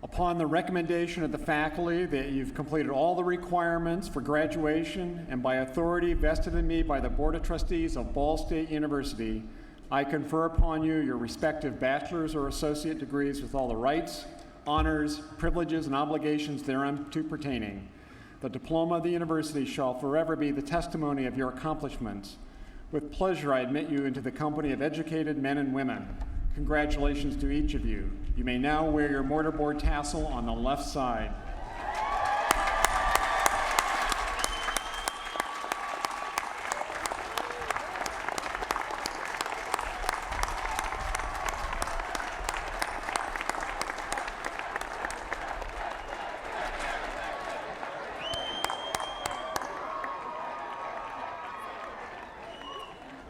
Upon the recommendation of the faculty that you've completed all the requirements for graduation and by authority vested in me by the Board of Trustees of Ball State University, I confer upon you your respective bachelor's or associate degrees with all the rights, honors, privileges, and obligations thereunto pertaining. The diploma of the university shall forever be the testimony of your accomplishments. With pleasure, I admit you into the company of educated men and women. Congratulations to each of you. You may now wear your mortarboard tassel on the left side.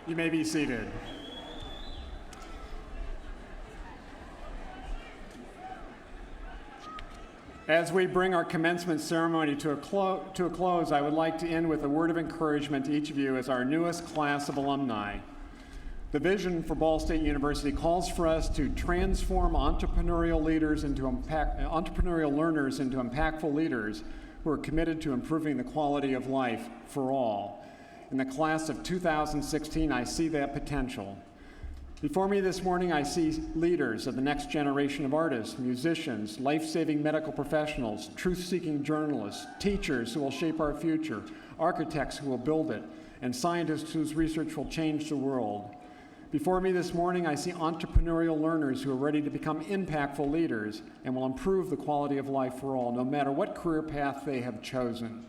You may be seated. As we bring our commencement ceremony to a close, I would like to end with a word of encouragement to each of you as our newest class of alumni. The vision for Ball State University calls for us to transform entrepreneurial learners into impactful leaders who are committed to improving the quality of life for all. In the class of 2016, I see that potential. Before me this morning, I see leaders of the next generation of artists, musicians, life-saving medical professionals, truth-seeking journalists, teachers who will shape our future, architects who will build it, and scientists whose research will change the world. Before me this morning, I see entrepreneurial learners who are ready to become impactful leaders and will improve the quality of life for all, no matter what career path they have chosen.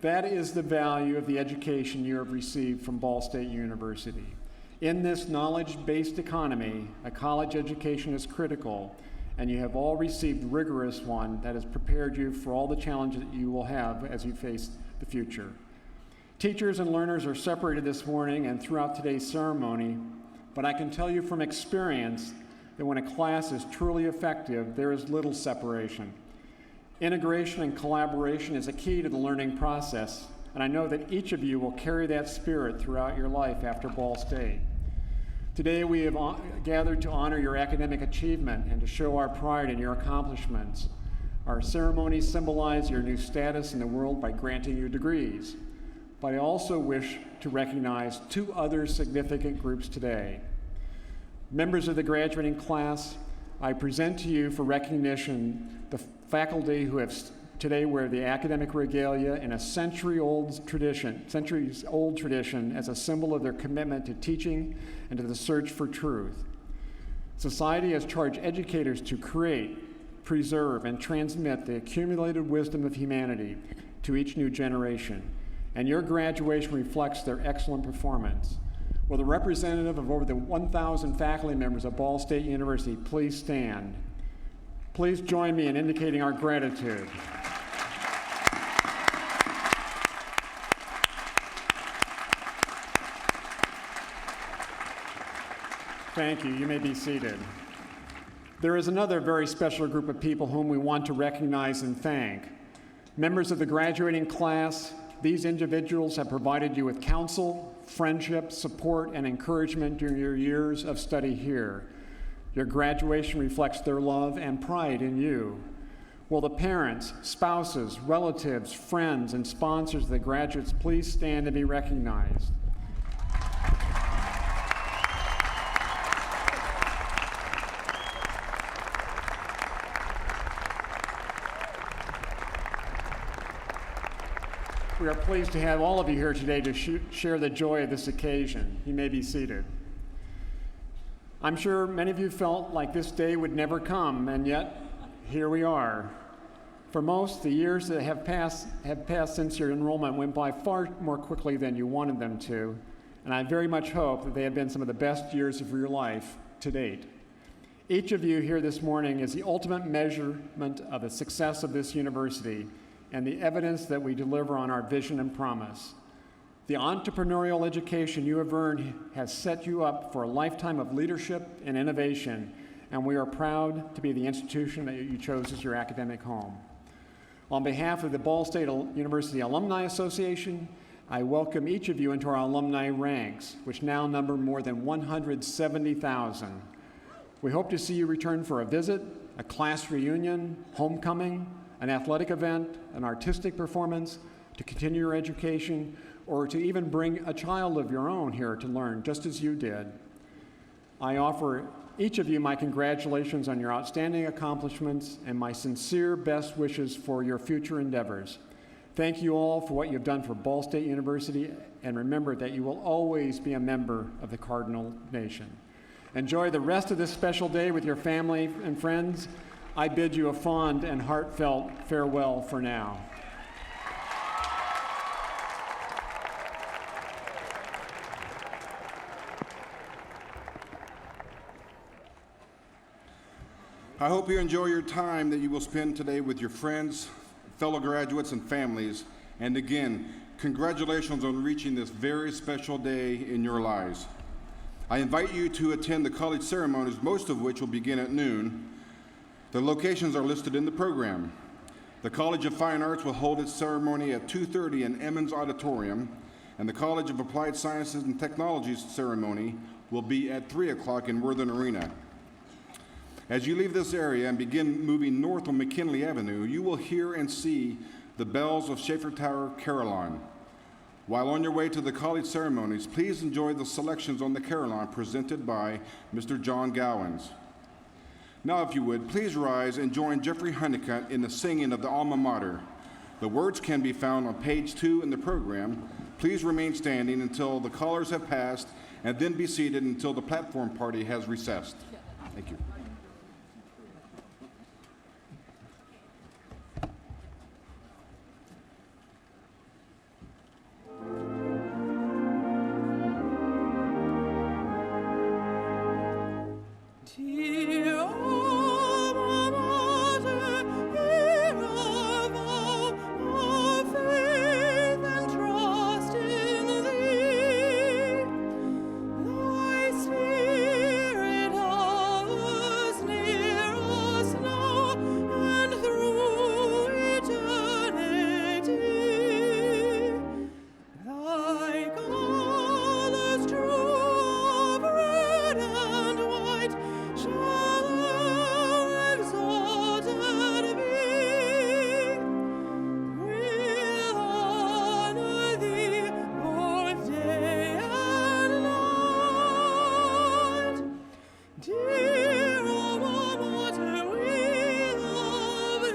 That is the value of the education you have received from Ball State University. In this knowledge-based economy, a college education is critical, and you have all received a rigorous one that has prepared you for all the challenges that you will have as you face the future. Teachers and learners are separated this morning and throughout today's ceremony, but I can tell you from experience that when a class is truly effective, there is little separation. Integration and collaboration is a key to the learning process, and I know that each of you will carry that spirit throughout your life after Ball State. Today we have gathered to honor your academic achievement and to show our pride in your accomplishments. Our ceremonies symbolize your new status in the world by granting you degrees. But I also wish to recognize two other significant groups today. Members of the graduating class, I present to you for recognition the faculty who have today wear the academic regalia in a centuries-old tradition as a symbol of their commitment to teaching and to the search for truth. Society has charged educators to create, preserve, and transmit the accumulated wisdom of humanity to each new generation, and your graduation reflects their excellent performance. Will the representative of over the 1,000 faculty members of Ball State University please stand? Please join me in indicating our gratitude. Thank you. You may be seated. There is another very special group of people whom we want to recognize and thank. Members of the graduating class, these individuals have provided you with counsel, friendship, support, and encouragement during your years of study here. Your graduation reflects their love and pride in you. Will the parents, spouses, relatives, friends, and sponsors of the graduates please stand and be recognized? We are pleased to have all of you here today to share the joy of this occasion. You may be seated. I'm sure many of you felt like this day would never come, and yet here we are. For most, the years that have passed since your enrollment went by far more quickly than you wanted them to, and I very much hope that they have been some of the best years of your life to date. Each of you here this morning is the ultimate measurement of the success of this university and the evidence that we deliver on our vision and promise. The entrepreneurial education you have earned has set you up for a lifetime of leadership and innovation, and we are proud to be the institution that you chose as your academic home. On behalf of the Ball State University Alumni Association, I welcome each of you into our alumni ranks, which now number more than 170,000. We hope to see you return for a visit, a class reunion, homecoming, an athletic event, an artistic performance, to continue your education, or to even bring a child of your own here to learn, just as you did. I offer each of you my congratulations on your outstanding accomplishments and my sincere best wishes for your future endeavors. Thank you all for what you've done for Ball State University, and remember that you will always be a member of the Cardinal Nation. Enjoy the rest of this special day with your family and friends. I bid you a fond and heartfelt farewell for now. I hope you enjoy your time that you will spend today with your friends, fellow graduates, and families. And again, congratulations on reaching this very special day in your lives. I invite you to attend the college ceremonies, most of which will begin at noon. The locations are listed in the program. The College of Fine Arts will hold its ceremony at 2:30 in Emmons Auditorium, and the College of Applied Sciences and Technologies ceremony will be at 3 o'clock in Worthen Arena. As you leave this area and begin moving north on McKinley Avenue, you will hear and see the bells of Schaefer Tower Carillon. While on your way to the college ceremonies, please enjoy the selections on the Carillon presented by Mr. John Gowans. Now, if you would, please rise and join Jeffrey Honeycutt in the singing of the Alma Mater. The words can be found on page 2 in the program. Please remain standing until the callers have passed, and then be seated until the platform party has recessed. Thank you. Dear Alma Mater, hear our vow of faith and trust in Thee. Thy Spirit hovers near us now and through eternity. Thy colours true of red and white shall ever exalted be. We'll honor Thee both day and night. Dear Alma Mater, we love Thee.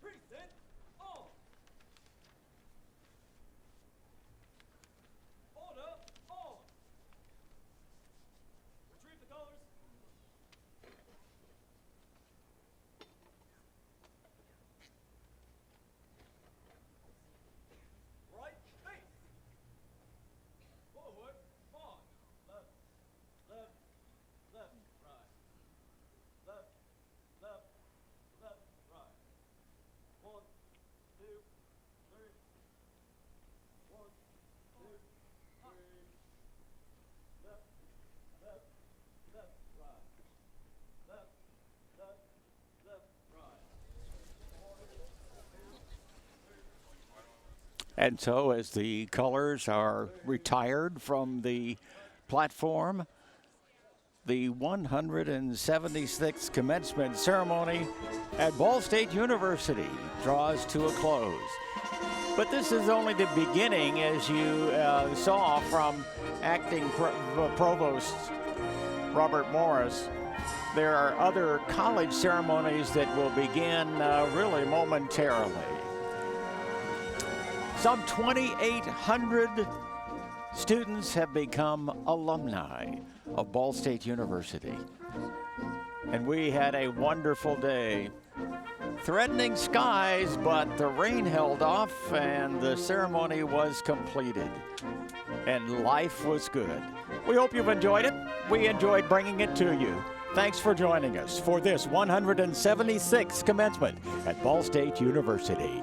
Present all. Order all. Retrieve the colors. Right face. Forward march. Left, left, left, right. Left, left, left, right. 1, 2, 3. 1, 2, 3. Left, left, left, right. Left, left, left, right. And so, as the colors are retired from the platform, the 176th commencement ceremony at Ball State University draws to a close. But this is only the beginning, as you saw from acting provost Robert Morris. There are other college ceremonies that will begin really momentarily. Some 2,800 students have become alumni of Ball State University. And we had a wonderful day. Threatening skies, but the rain held off and the ceremony was completed. And life was good. We hope you've enjoyed it. We enjoyed bringing it to you. Thanks for joining us for this 176th commencement at Ball State University.